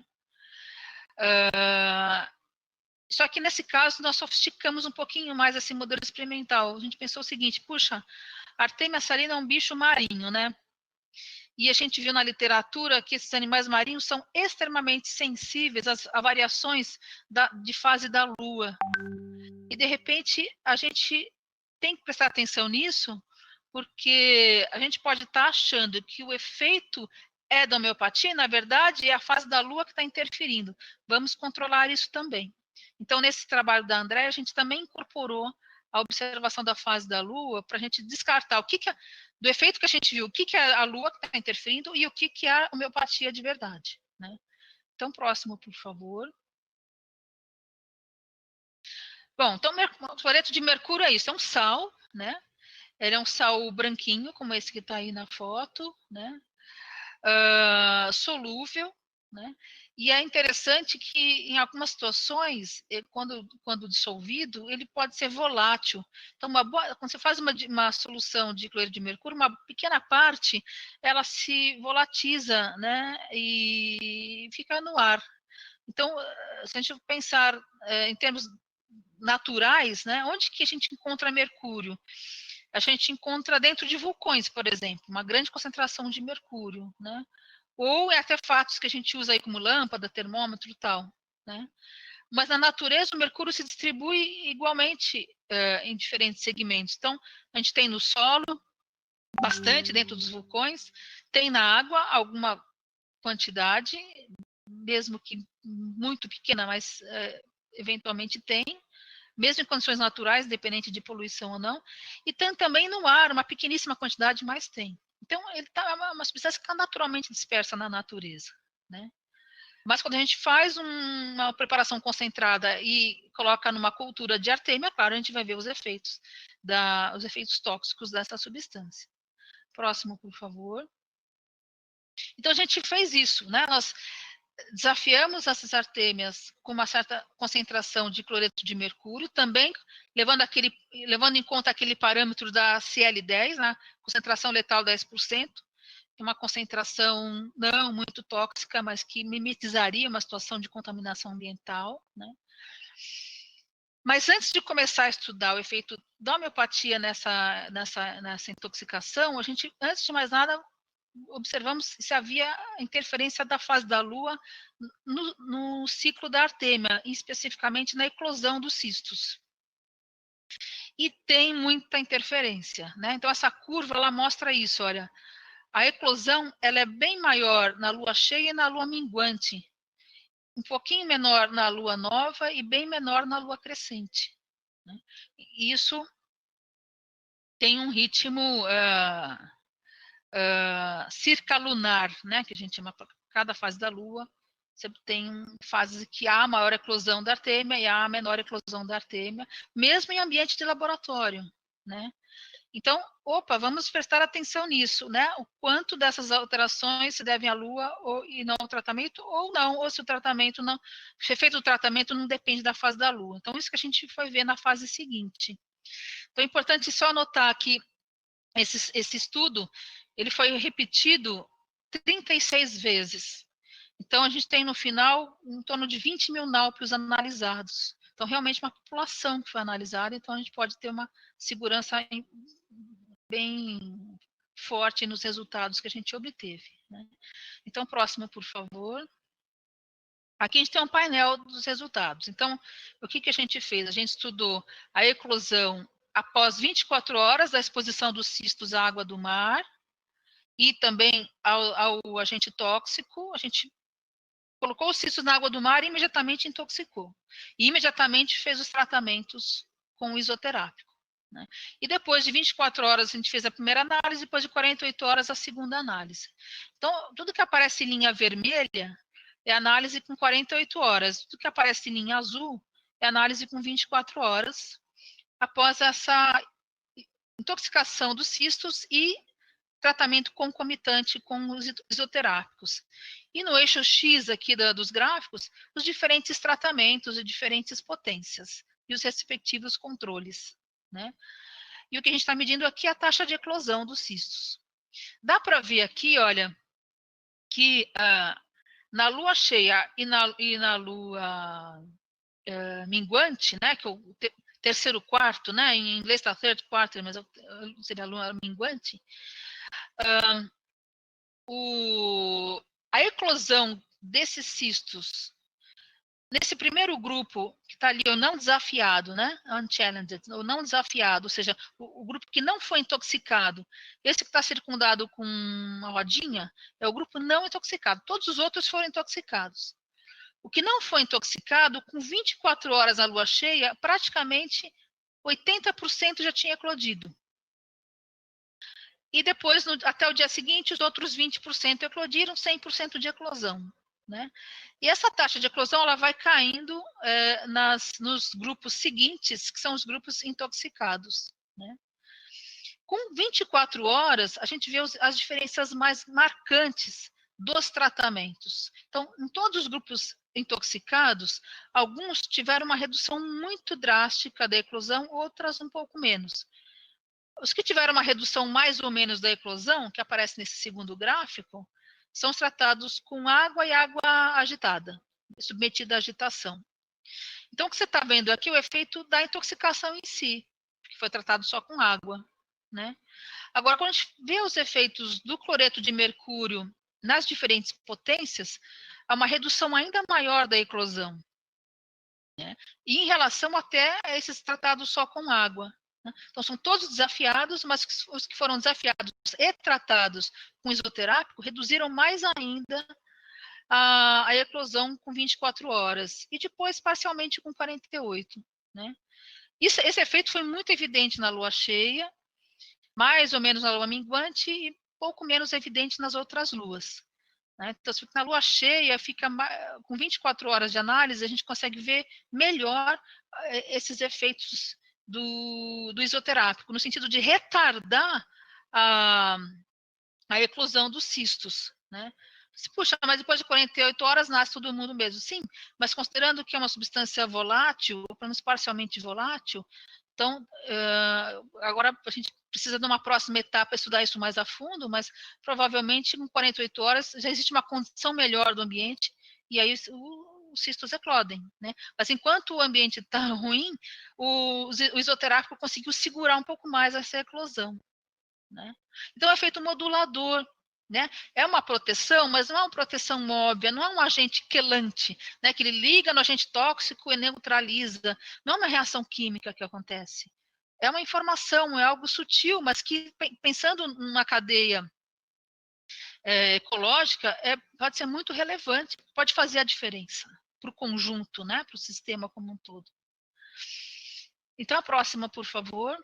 Só que nesse caso nós sofisticamos um pouquinho mais esse modelo experimental. A gente pensou o seguinte: puxa, a artêmia salina é um bicho marinho, né? E a gente viu na literatura que esses animais marinhos são extremamente sensíveis a variações de fase da Lua. E, de repente, a gente tem que prestar atenção nisso, porque a gente pode estar achando que o efeito é da homeopatia, e, na verdade, é a fase da Lua que está interferindo. Vamos controlar isso também. Então, nesse trabalho da Andréa, a gente também incorporou a observação da fase da Lua para a gente descartar do efeito que a gente viu, o que é a Lua que está interferindo e o que é a homeopatia de verdade, né? Então, próximo, por favor. Bom, então, o cloreto de mercúrio é isso, é um sal, né? Ele é um sal branquinho, como esse que está aí na foto, né? Solúvel, né? E é interessante que, em algumas situações, quando dissolvido, ele pode ser volátil. Então, quando você faz uma solução de cloreto de mercúrio, uma pequena parte, ela se volatiza, né? E fica no ar. Então, se a gente pensar em termos naturais, né? Onde que a gente encontra mercúrio? A gente encontra dentro de vulcões, por exemplo, uma grande concentração de mercúrio, né? Ou em artefatos que a gente usa aí como lâmpada, termômetro e tal, né? Mas na natureza o mercúrio se distribui igualmente em diferentes segmentos. Então, a gente tem no solo, bastante dentro dos vulcões, tem na água alguma quantidade, mesmo que muito pequena, mas eventualmente tem, mesmo em condições naturais, dependente de poluição ou não, e tem também no ar, uma pequeníssima quantidade, mas tem. Então, ele é uma substância que está naturalmente dispersa na natureza, né? Mas quando a gente faz uma preparação concentrada e coloca numa cultura de artêmia, claro, a gente vai ver os efeitos tóxicos dessa substância. Próximo, por favor. Então, a gente fez isso, né? Nós desafiamos essas artêmias com uma certa concentração de cloreto de mercúrio, também levando em conta aquele parâmetro da CL10, né? Concentração letal 10%, uma concentração não muito tóxica, mas que mimetizaria uma situação de contaminação ambiental, né? Mas antes de começar a estudar o efeito da homeopatia nessa intoxicação, a gente, antes de mais nada, observamos se havia interferência da fase da Lua no ciclo da artêmia, especificamente na eclosão dos cistos. E tem muita interferência, né? Então, essa curva, ela mostra isso, olha. A eclosão, ela é bem maior na lua cheia e na lua minguante. Um pouquinho menor na lua nova e bem menor na lua crescente, né? Isso tem um ritmo circalunar, né? Que a gente chama, cada fase da lua, você tem fases que há maior eclosão da artêmia e há menor eclosão da artêmia, mesmo em ambiente de laboratório, né? Então, vamos prestar atenção nisso, né? O quanto dessas alterações se devem à Lua e não ao tratamento, ou não, ou se o tratamento não, o efeito do tratamento não depende da fase da Lua. Então, isso que a gente foi ver na fase seguinte. Então, é importante só notar que esse estudo, ele foi repetido 36 vezes. Então, a gente tem no final em torno de 20 mil náupios analisados. Então, realmente uma população que foi analisada, então a gente pode ter uma segurança bem forte nos resultados que a gente obteve, né? Então, próximo, por favor. Aqui a gente tem um painel dos resultados. Então, o que a gente fez? A gente estudou a eclosão após 24 horas da exposição dos cistos à água do mar e também ao agente tóxico. A gente colocou os cistos na água do mar e imediatamente intoxicou. E imediatamente fez os tratamentos com o isoterápico, né? E depois de 24 horas a gente fez a primeira análise, depois de 48 horas a segunda análise. Então, tudo que aparece em linha vermelha é análise com 48 horas. Tudo que aparece em linha azul é análise com 24 horas, após essa intoxicação dos cistos e tratamento concomitante com os isoterápicos. E no eixo X aqui dos gráficos, os diferentes tratamentos e diferentes potências e os respectivos controles, né? E o que a gente está medindo aqui é a taxa de eclosão dos cistos. Dá para ver aqui, olha, que na lua cheia e na lua minguante, né, que é o terceiro quarto, né, em inglês está third quarter, mas seria a lua minguante, a eclosão desses cistos Nesse primeiro grupo, que está ali, o não desafiado, né? Unchallenged, o não desafiado, ou seja, o grupo que não foi intoxicado, esse que está circundado com uma rodinha, é o grupo não intoxicado. Todos os outros foram intoxicados. O que não foi intoxicado, com 24 horas na lua cheia, praticamente 80% já tinha eclodido. E depois, até o dia seguinte, os outros 20% eclodiram, 100% de eclosão. Né? E essa taxa de eclosão ela vai caindo nos grupos seguintes, que são os grupos intoxicados. Né? Com 24 horas, a gente vê as diferenças mais marcantes dos tratamentos. Então, em todos os grupos intoxicados, alguns tiveram uma redução muito drástica da eclosão, outras um pouco menos. Os que tiveram uma redução mais ou menos da eclosão, que aparece nesse segundo gráfico, são tratados com água e água agitada, submetida à agitação. Então, o que você está vendo aqui é o efeito da intoxicação em si, que foi tratado só com água. Né? Agora, quando a gente vê os efeitos do cloreto de mercúrio nas diferentes potências, há uma redução ainda maior da eclosão. Né? E em relação até a esses tratados só com água. Então, são todos desafiados, mas os que foram desafiados e tratados com isoterápico reduziram mais ainda a eclosão com 24 horas, e depois parcialmente com 48. Né? Esse efeito foi muito evidente na lua cheia, mais ou menos na lua minguante e pouco menos evidente nas outras luas. Né? Então, na lua cheia, fica com 24 horas de análise, a gente consegue ver melhor esses efeitos do isoterápico, no sentido de retardar a eclosão dos cistos. Né? Puxa, mas depois de 48 horas nasce todo mundo mesmo. Sim, mas considerando que é uma substância volátil, ou pelo menos parcialmente volátil, então, agora a gente precisa de uma próxima etapa estudar isso mais a fundo, mas provavelmente em 48 horas já existe uma condição melhor do ambiente e aí os cistos eclodem. Né? Mas enquanto o ambiente está ruim, o isoterápico conseguiu segurar um pouco mais essa eclosão. Né? Então, é efeito modulador. Né? É uma proteção, mas não é uma proteção óbvia, não é um agente quelante, né? Que ele liga no agente tóxico e neutraliza. Não é uma reação química que acontece. É uma informação, é algo sutil, mas que, pensando numa cadeia ecológica, pode ser muito relevante, pode fazer a diferença para o conjunto, né? Para o sistema como um todo. Então, a próxima, por favor.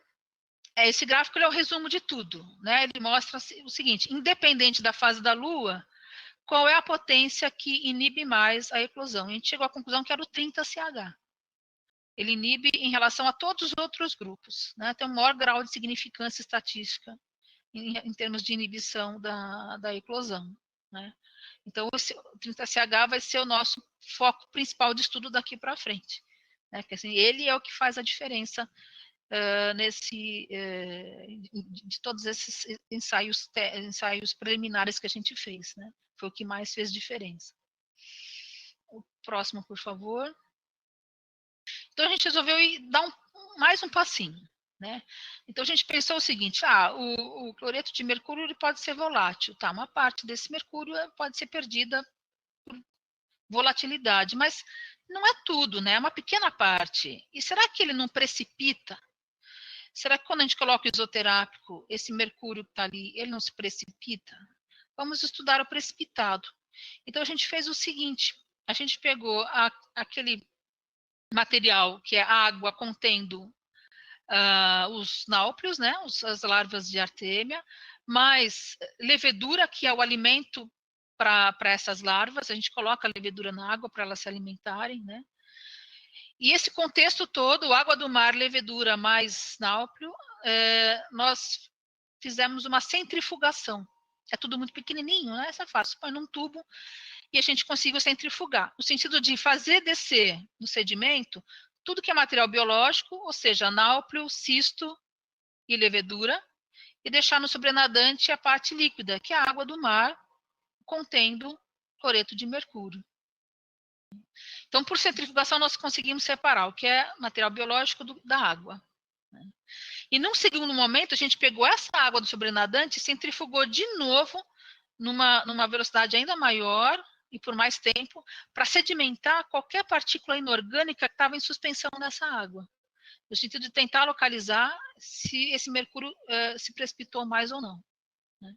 Esse gráfico é o resumo de tudo. Né? Ele mostra o seguinte, independente da fase da Lua, qual é a potência que inibe mais a eclosão? A gente chegou à conclusão que era o 30CH. Ele inibe em relação a todos os outros grupos. Né? Tem um maior grau de significância estatística em termos de inibição da eclosão. Né? Então, o 30CH vai ser o nosso foco principal de estudo daqui para frente. Né? Porque, assim, ele é o que faz a diferença de todos esses ensaios preliminares que a gente fez. Né? Foi o que mais fez diferença. O próximo, por favor. Então, a gente resolveu dar mais um passinho. Né? Então, a gente pensou o seguinte, o cloreto de mercúrio ele pode ser volátil. Tá? Uma parte desse mercúrio pode ser perdida por volatilidade, mas não é tudo, né? É uma pequena parte. E será que ele não precipita? Será que quando a gente coloca o isoterápico, esse mercúrio que está ali, ele não se precipita? Vamos estudar o precipitado. Então, a gente fez o seguinte, a gente pegou aquele material que é água contendo os náuplios, né, as larvas de artêmia, mais levedura, que é o alimento para essas larvas, a gente coloca a levedura na água para elas se alimentarem, né? E esse contexto todo, água do mar, levedura mais náuplio, nós fizemos uma centrifugação. É tudo muito pequenininho, né? Isso é fácil. Põe num tubo e a gente conseguiu centrifugar. No sentido de fazer descer no sedimento tudo que é material biológico, ou seja, náuplio, cisto e levedura, e deixar no sobrenadante a parte líquida, que é a água do mar, contendo cloreto de mercúrio. Então, por centrifugação, nós conseguimos separar o que é material biológico da água. Né? E num segundo momento, a gente pegou essa água do sobrenadante e centrifugou de novo numa velocidade ainda maior, e por mais tempo, para sedimentar qualquer partícula inorgânica que estava em suspensão nessa água, no sentido de tentar localizar se esse mercúrio se precipitou mais ou não. Né?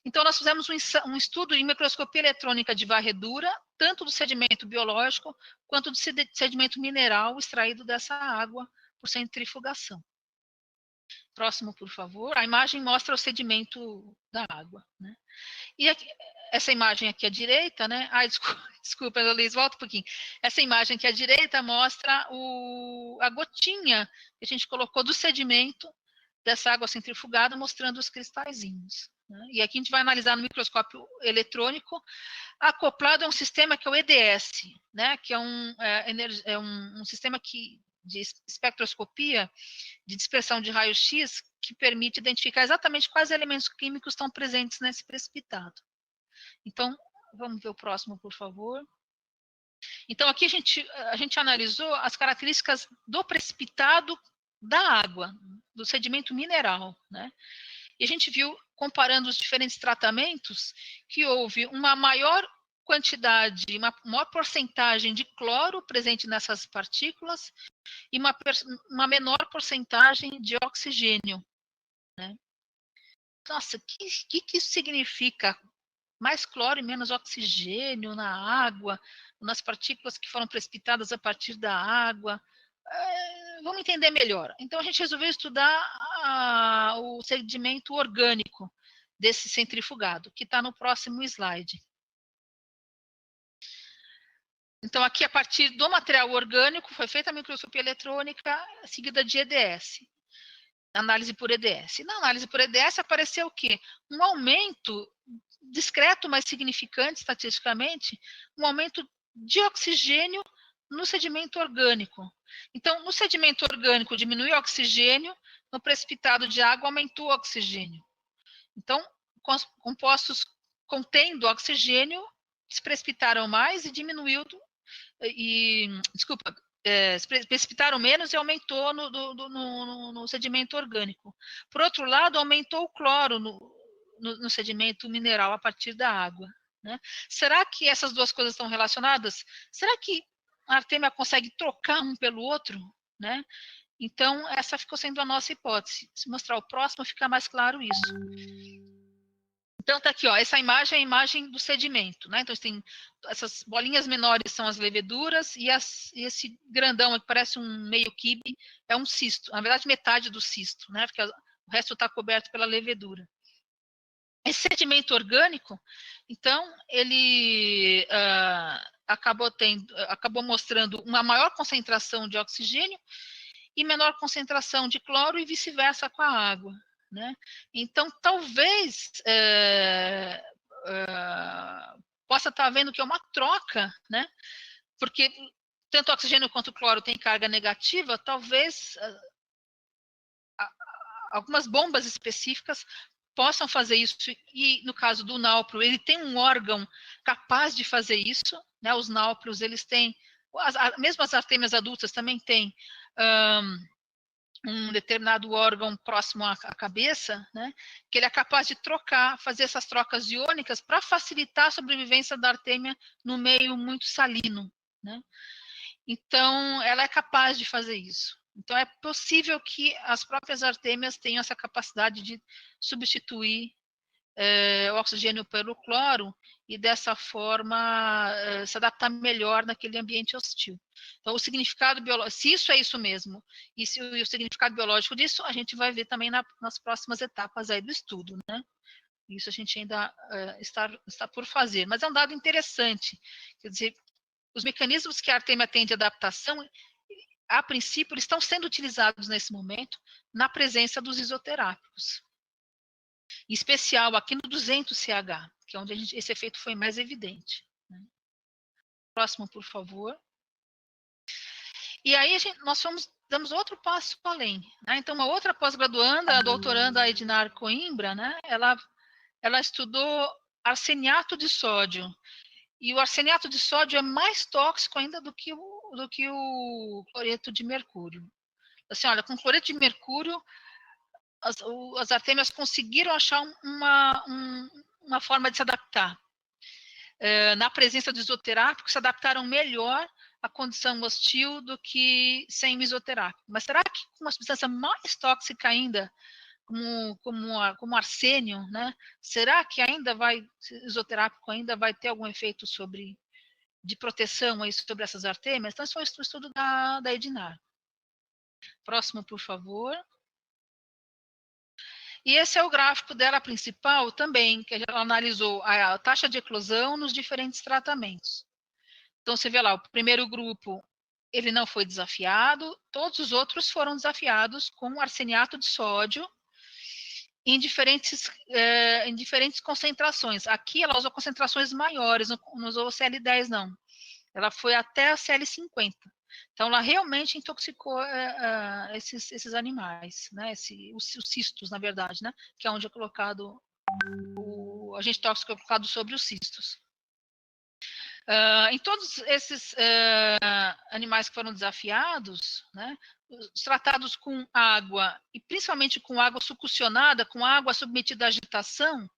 Então, nós fizemos um estudo em microscopia eletrônica de varredura, tanto do sedimento biológico, quanto do sedimento mineral extraído dessa água por centrifugação. Próximo, por favor. A imagem mostra o sedimento da água. Né? E aqui, essa imagem aqui à direita, né? Desculpa, Luiz, volta um pouquinho. Essa imagem aqui à direita mostra a gotinha que a gente colocou do sedimento dessa água centrifugada, mostrando os cristalzinhos. Né? E aqui a gente vai analisar no microscópio eletrônico, acoplado a um sistema que é o EDS, né? Que é um sistema de espectroscopia de dispersão de raio-x que permite identificar exatamente quais elementos químicos estão presentes nesse precipitado. Então, vamos ver o próximo, por favor. Então, aqui a gente analisou as características do precipitado da água, do sedimento mineral, né? E a gente viu, comparando os diferentes tratamentos, que houve uma maior quantidade, uma maior porcentagem de cloro presente nessas partículas e uma menor porcentagem de oxigênio. Né? Nossa, o que isso significa? Mais cloro e menos oxigênio na água, nas partículas que foram precipitadas a partir da água. Vamos entender melhor. Então, a gente resolveu estudar o sedimento orgânico desse centrifugado, que está no próximo slide. Então, aqui, a partir do material orgânico, foi feita a microscopia eletrônica, seguida de EDS. Análise por EDS. Na análise por EDS apareceu o quê? Um aumento discreto, mas significante estatisticamente, um aumento de oxigênio no sedimento orgânico. Então, no sedimento orgânico diminuiu o oxigênio, no precipitado de água aumentou o oxigênio. Então, compostos contendo oxigênio se precipitaram mais e diminuiu, precipitaram menos e aumentou no sedimento orgânico. Por outro lado, aumentou o cloro no sedimento mineral a partir da água. Né? Será que essas duas coisas estão relacionadas? Será que a artêmia consegue trocar um pelo outro? Né? Então, essa ficou sendo a nossa hipótese. Se mostrar o próximo, fica mais claro isso. Então, está aqui, ó, essa imagem é a imagem do sedimento. Né? Então, tem essas bolinhas menores são as leveduras e esse grandão que parece um meio quibe é um cisto. Na verdade, metade do cisto, né? Porque o resto está coberto pela levedura. Esse sedimento orgânico, então, ele acabou mostrando uma maior concentração de oxigênio e menor concentração de cloro e vice-versa com a água. Né? Então, talvez possa estar havendo que é uma troca, né? Porque tanto o oxigênio quanto o cloro têm carga negativa, talvez algumas bombas específicas possam fazer isso, e no caso do náupro, ele tem um órgão capaz de fazer isso, né? Os náupros, eles têm, mesmo as artêmias adultas também têm um determinado órgão próximo à cabeça, né? Que ele é capaz de trocar, fazer essas trocas iônicas para facilitar a sobrevivência da artêmia no meio muito salino, né? Então, ela é capaz de fazer isso. Então, é possível que as próprias artêmias tenham essa capacidade de substituir o oxigênio pelo cloro e, dessa forma, se adaptar melhor naquele ambiente hostil. Então, o significado biológico, se isso é isso mesmo, e se o significado biológico disso, a gente vai ver também nas próximas etapas aí do estudo, né? Isso a gente ainda está por fazer. Mas é um dado interessante. Quer dizer, os mecanismos que a artêmia tem de adaptação, a princípio, eles estão sendo utilizados nesse momento na presença dos isoterápicos. Em especial aqui no 200CH, que é onde esse efeito foi mais evidente. Né? Próximo, por favor. E aí nós damos outro passo além. Né? Então, uma outra pós-graduanda, a doutoranda Ednar Coimbra, né? ela estudou arseniato de sódio. E o arseniato de sódio é mais tóxico ainda do que o cloreto de mercúrio. Assim, olha, com cloreto de mercúrio, as artêmias conseguiram achar uma forma de se adaptar. na presença do isoterápico, se adaptaram melhor à condição hostil do que sem o isoterápico. Mas será que com uma substância mais tóxica ainda, como arsênio, né? Será que isoterápico ainda vai ter algum efeito de proteção aí sobre essas artêmias? Então, isso é um estudo da Edinar. Próximo, por favor. E esse é o gráfico dela principal também, que ela analisou a taxa de eclosão nos diferentes tratamentos. Então, você vê lá, o primeiro grupo, ele não foi desafiado, todos os outros foram desafiados com arseniato de sódio em diferentes concentrações. Aqui ela usou concentrações maiores, não usou o CL10, não. Ela foi até a CL50. Então, ela realmente intoxicou esses animais, né? Os cistos, na verdade, né? Que é onde é colocado o agente tóxico colocado sobre os cistos. Em todos esses animais que foram desafiados, né? Os tratados com água, e principalmente com água succionada, com água submetida à agitação,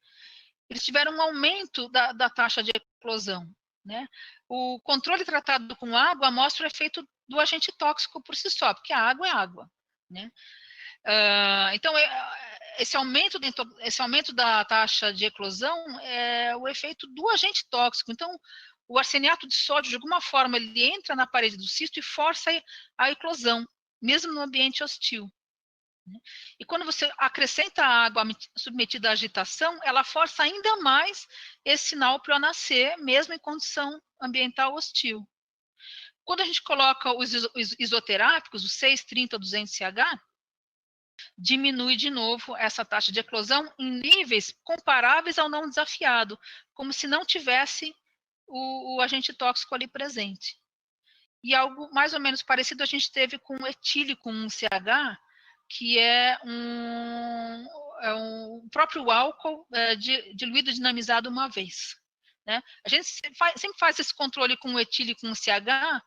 eles tiveram um aumento da taxa de eclosão, né? O controle tratado com água mostra o efeito do agente tóxico por si só, porque a água é água, né? Então, esse aumento da taxa de eclosão é o efeito do agente tóxico. Então, o arseniato de sódio, de alguma forma, ele entra na parede do cisto e força a eclosão, mesmo no ambiente hostil. E quando você acrescenta a água submetida à agitação, ela força ainda mais esse sinal para nascer, mesmo em condição ambiental hostil. Quando a gente coloca os isoterápicos, os 630-200CH, diminui de novo essa taxa de eclosão em níveis comparáveis ao não desafiado, como se não tivesse o agente tóxico ali presente. E algo mais ou menos parecido a gente teve com o etílico 1CH, que é um próprio álcool diluído dinamizado uma vez, né? A gente sempre faz esse controle com o etílico 1CH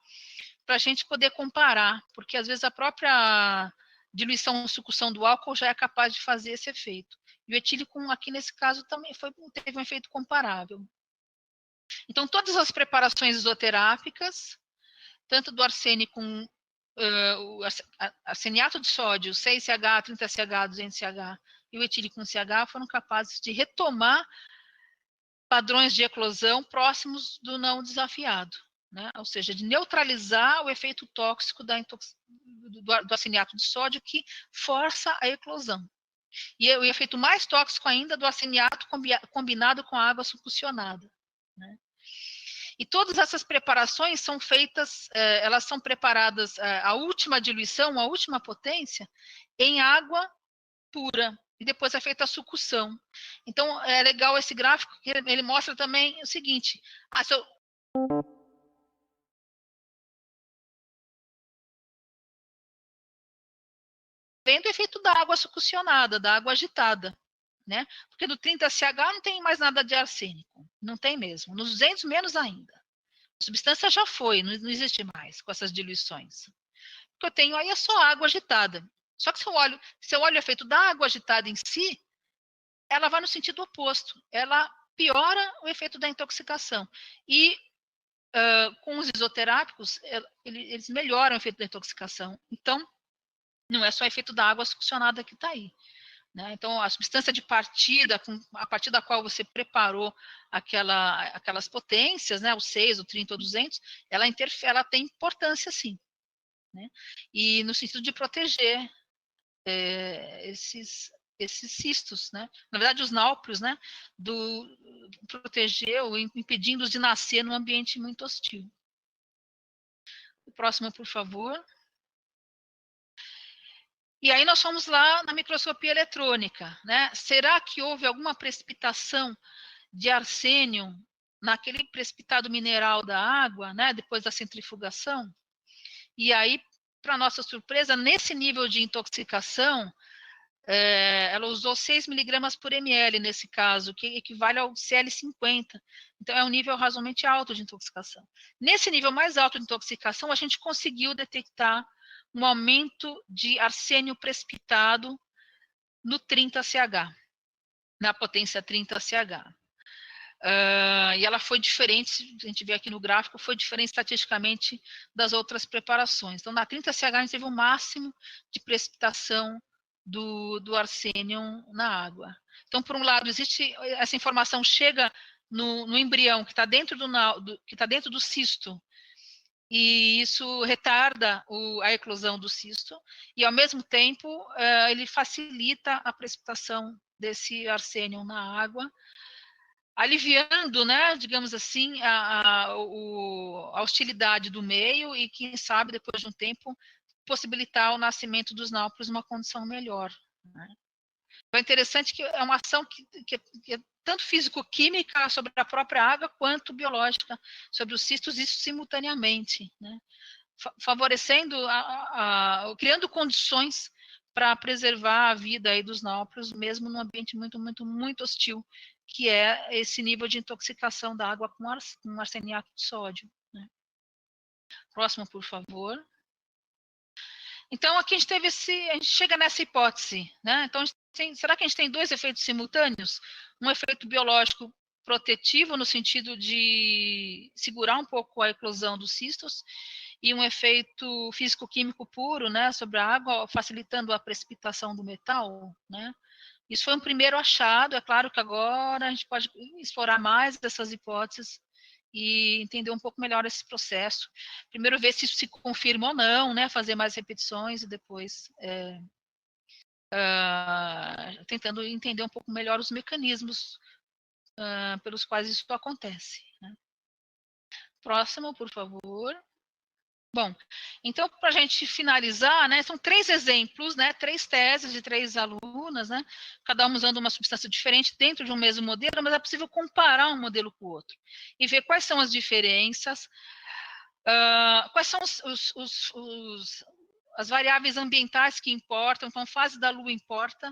para a gente poder comparar, porque às vezes a própria diluição ou sucção do álcool já é capaz de fazer esse efeito. E o etílico, aqui nesse caso, também teve um efeito comparável. Então, todas as preparações isoterápicas, tanto do arsênico com o arseniato de sódio, 6CH, 30CH, 200CH e o etílico 1CH, foram capazes de retomar padrões de eclosão próximos do não desafiado, né? Ou seja, de neutralizar o efeito tóxico do arseniato de sódio que força a eclosão. E o efeito mais tóxico ainda do arseniato combinado com a água succionada, né? E todas essas preparações são feitas, elas são preparadas, a última diluição, a última potência, em água pura, e depois é feita a sucção. Então, é legal esse gráfico, que ele mostra também o seguinte, se eu vendo o efeito da água succionada, da água agitada, né? Porque no 30CH não tem mais nada de arsênico, não tem mesmo. Nos 200, menos ainda. A substância já foi, não existe mais com essas diluições. O que eu tenho aí é só água agitada. Só que se eu olho o efeito da água agitada em si, ela vai no sentido oposto. Ela piora o efeito da intoxicação. E com os isoterápicos, eles melhoram o efeito da intoxicação. Então, não é só o efeito da água succionada que está aí, né? Então, a substância de partida, a partir da qual você preparou aquelas potências, né, o 6, o 30 ou 200, ela tem importância, sim, né? E no sentido de proteger esses cistos, né? Na verdade, os náuprios, né? Proteger ou impedindo-os de nascer num ambiente muito hostil. O próximo, por favor. E aí nós fomos lá na microscopia eletrônica, né? Será que houve alguma precipitação de arsênio naquele precipitado mineral da água, né? Depois da centrifugação? E aí, para nossa surpresa, nesse nível de intoxicação, ela usou 6 miligramas por ml nesse caso, que equivale ao CL50. Então, é um nível razoavelmente alto de intoxicação. Nesse nível mais alto de intoxicação, a gente conseguiu detectar um aumento de arsênio precipitado no 30CH, na potência 30CH. e ela foi diferente, a gente vê aqui no gráfico, foi diferente estatisticamente das outras preparações. Então, na 30CH, a gente teve o máximo de precipitação do arsênio na água. Então, por um lado, existe essa informação chega no embrião que está dentro do cisto, e isso retarda a eclosão do cisto, e ao mesmo tempo ele facilita a precipitação desse arsênio na água, aliviando, né, digamos assim, a hostilidade do meio e, quem sabe, depois de um tempo, possibilitar o nascimento dos náufragos numa condição melhor. Né? É interessante que é uma ação que é tanto físico-química sobre a própria água, quanto biológica sobre os cistos, isso simultaneamente, né? Favorecendo, criando condições para preservar a vida aí dos náufragos, mesmo num ambiente muito, muito, muito hostil, que é esse nível de intoxicação da água com arseniato de sódio. Né? Próximo, por favor. Então, aqui a gente chega nessa hipótese, né? Então, será que a gente tem dois efeitos simultâneos? Um efeito biológico protetivo, no sentido de segurar um pouco a eclosão dos cistos, e um efeito físico-químico puro, né, sobre a água, facilitando a precipitação do metal, né? Isso foi um primeiro achado, é claro que agora a gente pode explorar mais dessas hipóteses e entender um pouco melhor esse processo. Primeiro ver se isso se confirma ou não, né, fazer mais repetições e depois tentando entender um pouco melhor os mecanismos pelos quais isso acontece. Né? Próximo, por favor. Bom, então, para a gente finalizar, né, são 3 exemplos, né, 3 teses de 3 alunas, né, cada uma usando uma substância diferente dentro de um mesmo modelo, mas é possível comparar um modelo com o outro e ver quais são as diferenças, quais são as variáveis ambientais que importam. Então, a fase da Lua importa,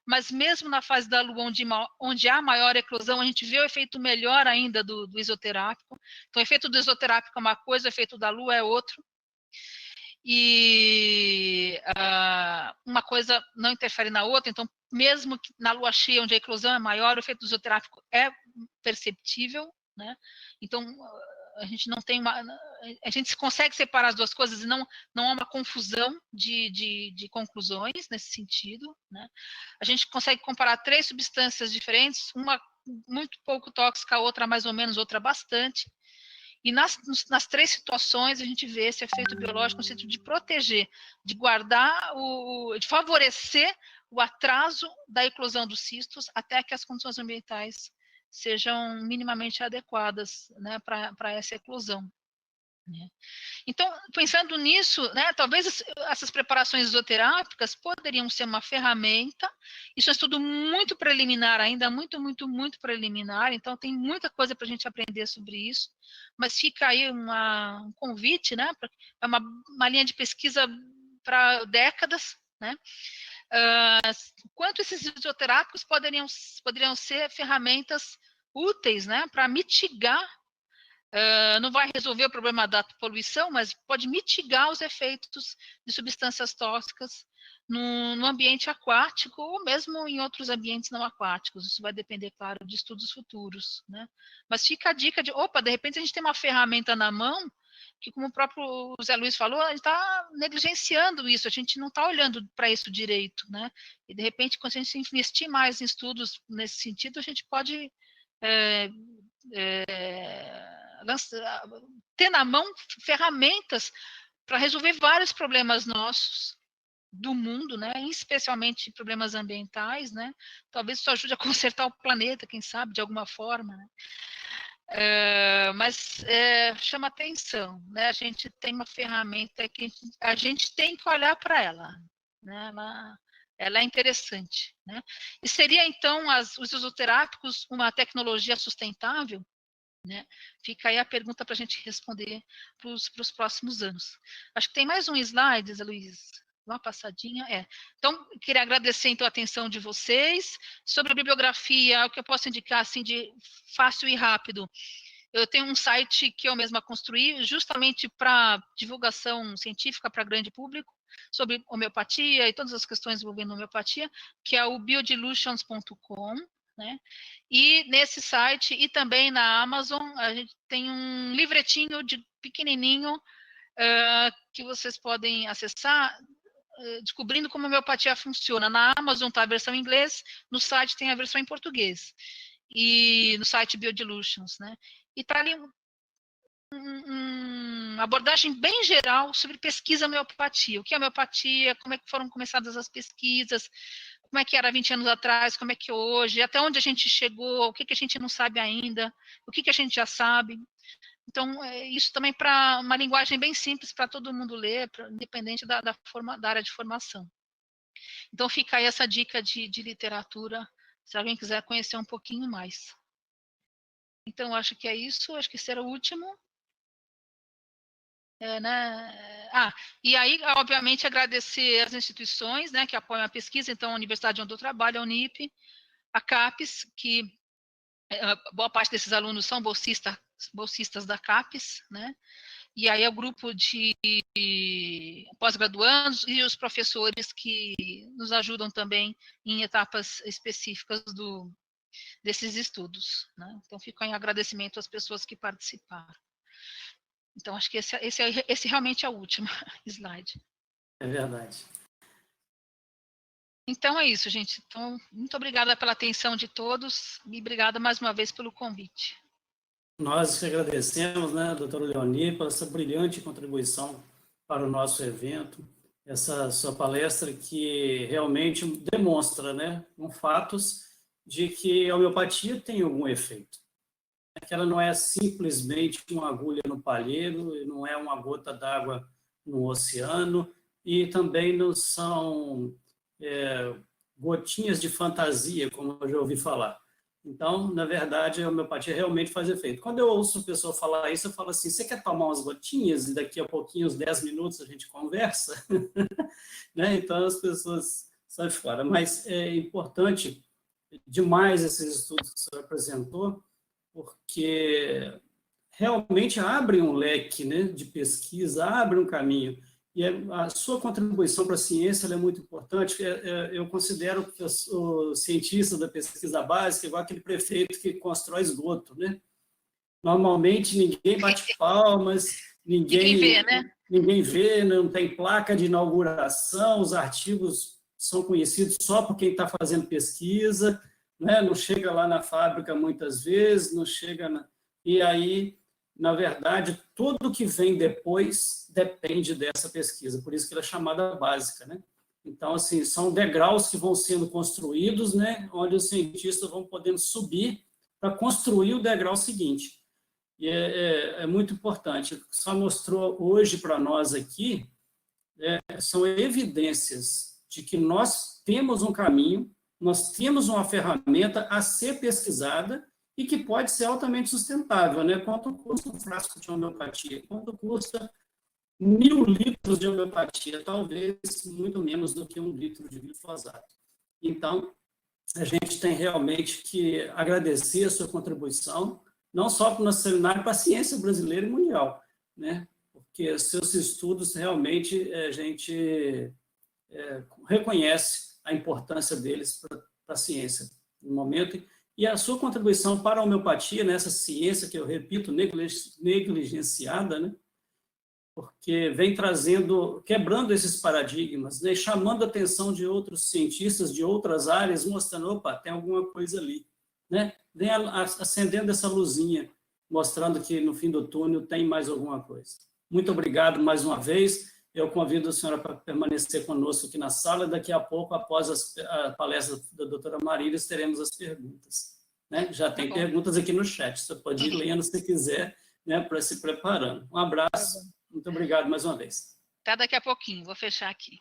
mas mesmo na fase da Lua, onde há maior eclosão, a gente vê o efeito melhor ainda do isoterápico. Então, o efeito do isoterápico é uma coisa, o efeito da Lua é outro. E uma coisa não interfere na outra, então, mesmo que na Lua cheia, onde a eclosão é maior, o efeito do isoterápico é perceptível, né? Então, a gente não tem a gente consegue separar as duas coisas e não há uma confusão de conclusões nesse sentido, né? A gente consegue comparar 3 substâncias diferentes, uma muito pouco tóxica, a outra mais ou menos, outra bastante, e nas 3 situações a gente vê esse efeito biológico no sentido de proteger, de guardar, de favorecer o atraso da eclosão dos cistos até que as condições ambientais sejam minimamente adequadas, né, para essa eclosão. Né? Então, pensando nisso, né, talvez essas preparações isoterápicas poderiam ser uma ferramenta. Isso é um estudo muito preliminar ainda, muito, muito, muito preliminar, então tem muita coisa para a gente aprender sobre isso, mas fica aí um convite, né, é uma linha de pesquisa para décadas, né? Quanto esses isoterápicos poderiam ser ferramentas úteis, né, para mitigar, não vai resolver o problema da poluição, mas pode mitigar os efeitos de substâncias tóxicas no ambiente aquático ou mesmo em outros ambientes não aquáticos. Isso vai depender, claro, de estudos futuros, né? Mas fica a dica de, de repente a gente tem uma ferramenta na mão que, como o próprio Zé Luiz falou, a gente está negligenciando isso, a gente não está olhando para isso direito, né? E, de repente, quando a gente investir mais em estudos nesse sentido, a gente pode ter na mão ferramentas para resolver vários problemas nossos do mundo, né? Especialmente problemas ambientais, né? Talvez isso ajude a consertar o planeta, quem sabe, de alguma forma, né? Mas chama atenção, né? A gente tem uma ferramenta que a gente tem que olhar para ela, né? Ela é interessante, né? E seria, então, os isoterápicos uma tecnologia sustentável? Né? Fica aí a pergunta para a gente responder para os próximos anos. Acho que tem mais um slide, Zé Luiz. Uma passadinha. Então, queria agradecer então a atenção de vocês. Sobre a bibliografia, o que eu posso indicar assim de fácil e rápido. Eu tenho um site que eu mesma construí justamente para divulgação científica para grande público, sobre homeopatia e todas as questões envolvendo homeopatia, que é o biodilutions.com. né? E nesse site e também na Amazon, a gente tem um livretinho pequenininho que vocês podem acessar, descobrindo como a homeopatia funciona. Na Amazon está a versão em inglês, no site tem a versão em português, e no site Biodilutions, né? E está ali uma abordagem bem geral sobre pesquisa homeopatia. O que é homeopatia, como é que foram começadas as pesquisas, como é que era 20 anos atrás, como é que é hoje, até onde a gente chegou, o que a gente não sabe ainda, o que a gente já sabe. Então, isso também para uma linguagem bem simples para todo mundo ler, independente da área de formação. Então, fica aí essa dica de literatura, se alguém quiser conhecer um pouquinho mais. Então, acho que é isso, acho que esse era o último. Né? E aí, obviamente, agradecer as instituições, né, que apoiam a pesquisa, então, a Universidade onde eu trabalho, a Unip, a CAPES, que boa parte desses alunos são bolsistas da CAPES, né? E aí é o grupo de pós-graduandos e os professores que nos ajudam também em etapas específicas desses estudos, né? Então, fica em agradecimento às pessoas que participaram. Então, acho que esse realmente é o último slide. É verdade. Então, é isso, gente. Então, muito obrigada pela atenção de todos e obrigada mais uma vez pelo convite. Nós que agradecemos, né, doutora Leoni, por essa brilhante contribuição para o nosso evento, essa sua palestra que realmente demonstra, né, com fatos de que a homeopatia tem algum efeito. Que ela não é simplesmente uma agulha no palheiro, não é uma gota d'água no oceano, e também não são gotinhas de fantasia, como eu já ouvi falar. Então, na verdade, a homeopatia realmente faz efeito. Quando eu ouço a pessoa falar isso, eu falo assim, você quer tomar umas gotinhas e daqui a pouquinho, uns 10 minutos, a gente conversa? Né? Então, as pessoas saem fora. Mas é importante demais esses estudos que você apresentou, porque realmente abre um leque, né, de pesquisa, abre um caminho. E a sua contribuição para a ciência é muito importante. Eu considero que o cientista da pesquisa básica é igual aquele prefeito que constrói esgoto, né? Normalmente ninguém bate palmas, ninguém vê, né? Ninguém vê, não tem placa de inauguração, os artigos são conhecidos só por quem está fazendo pesquisa, né? Não chega lá na fábrica muitas vezes, não chega... E aí, na verdade, tudo que vem depois depende dessa pesquisa, por isso que ela é chamada básica, né? Então, assim, são degraus que vão sendo construídos, né? Onde os cientistas vão podendo subir para construir o degrau seguinte. E é muito importante. Só mostrou hoje para nós aqui, são evidências de que nós temos um caminho, nós temos uma ferramenta a ser pesquisada e que pode ser altamente sustentável, né? Quanto custa um frasco de homeopatia? Quanto custa 1.000 litros de homeopatia? Talvez muito menos do que 1 litro de glifosato. Então, a gente tem realmente que agradecer a sua contribuição, não só para o nosso seminário, para a ciência brasileira e mundial, né? Porque seus estudos realmente a gente reconhece a importância deles para a ciência no momento. E a sua contribuição para a homeopatia, nessa ciência que eu repito, negligenciada, né? Porque vem trazendo, quebrando esses paradigmas, né? Chamando a atenção de outros cientistas de outras áreas, mostrando, opa, tem alguma coisa ali, né? Vem acendendo essa luzinha, mostrando que no fim do túnel tem mais alguma coisa. Muito obrigado mais uma vez. Eu convido a senhora para permanecer conosco aqui na sala. Daqui a pouco, após a palestra da doutora Marília, teremos as perguntas, né? Já tem perguntas aqui no chat. Você pode ir lendo se quiser, né, para se preparando. Um abraço. Muito obrigado mais uma vez. Até daqui a pouquinho. Vou fechar aqui.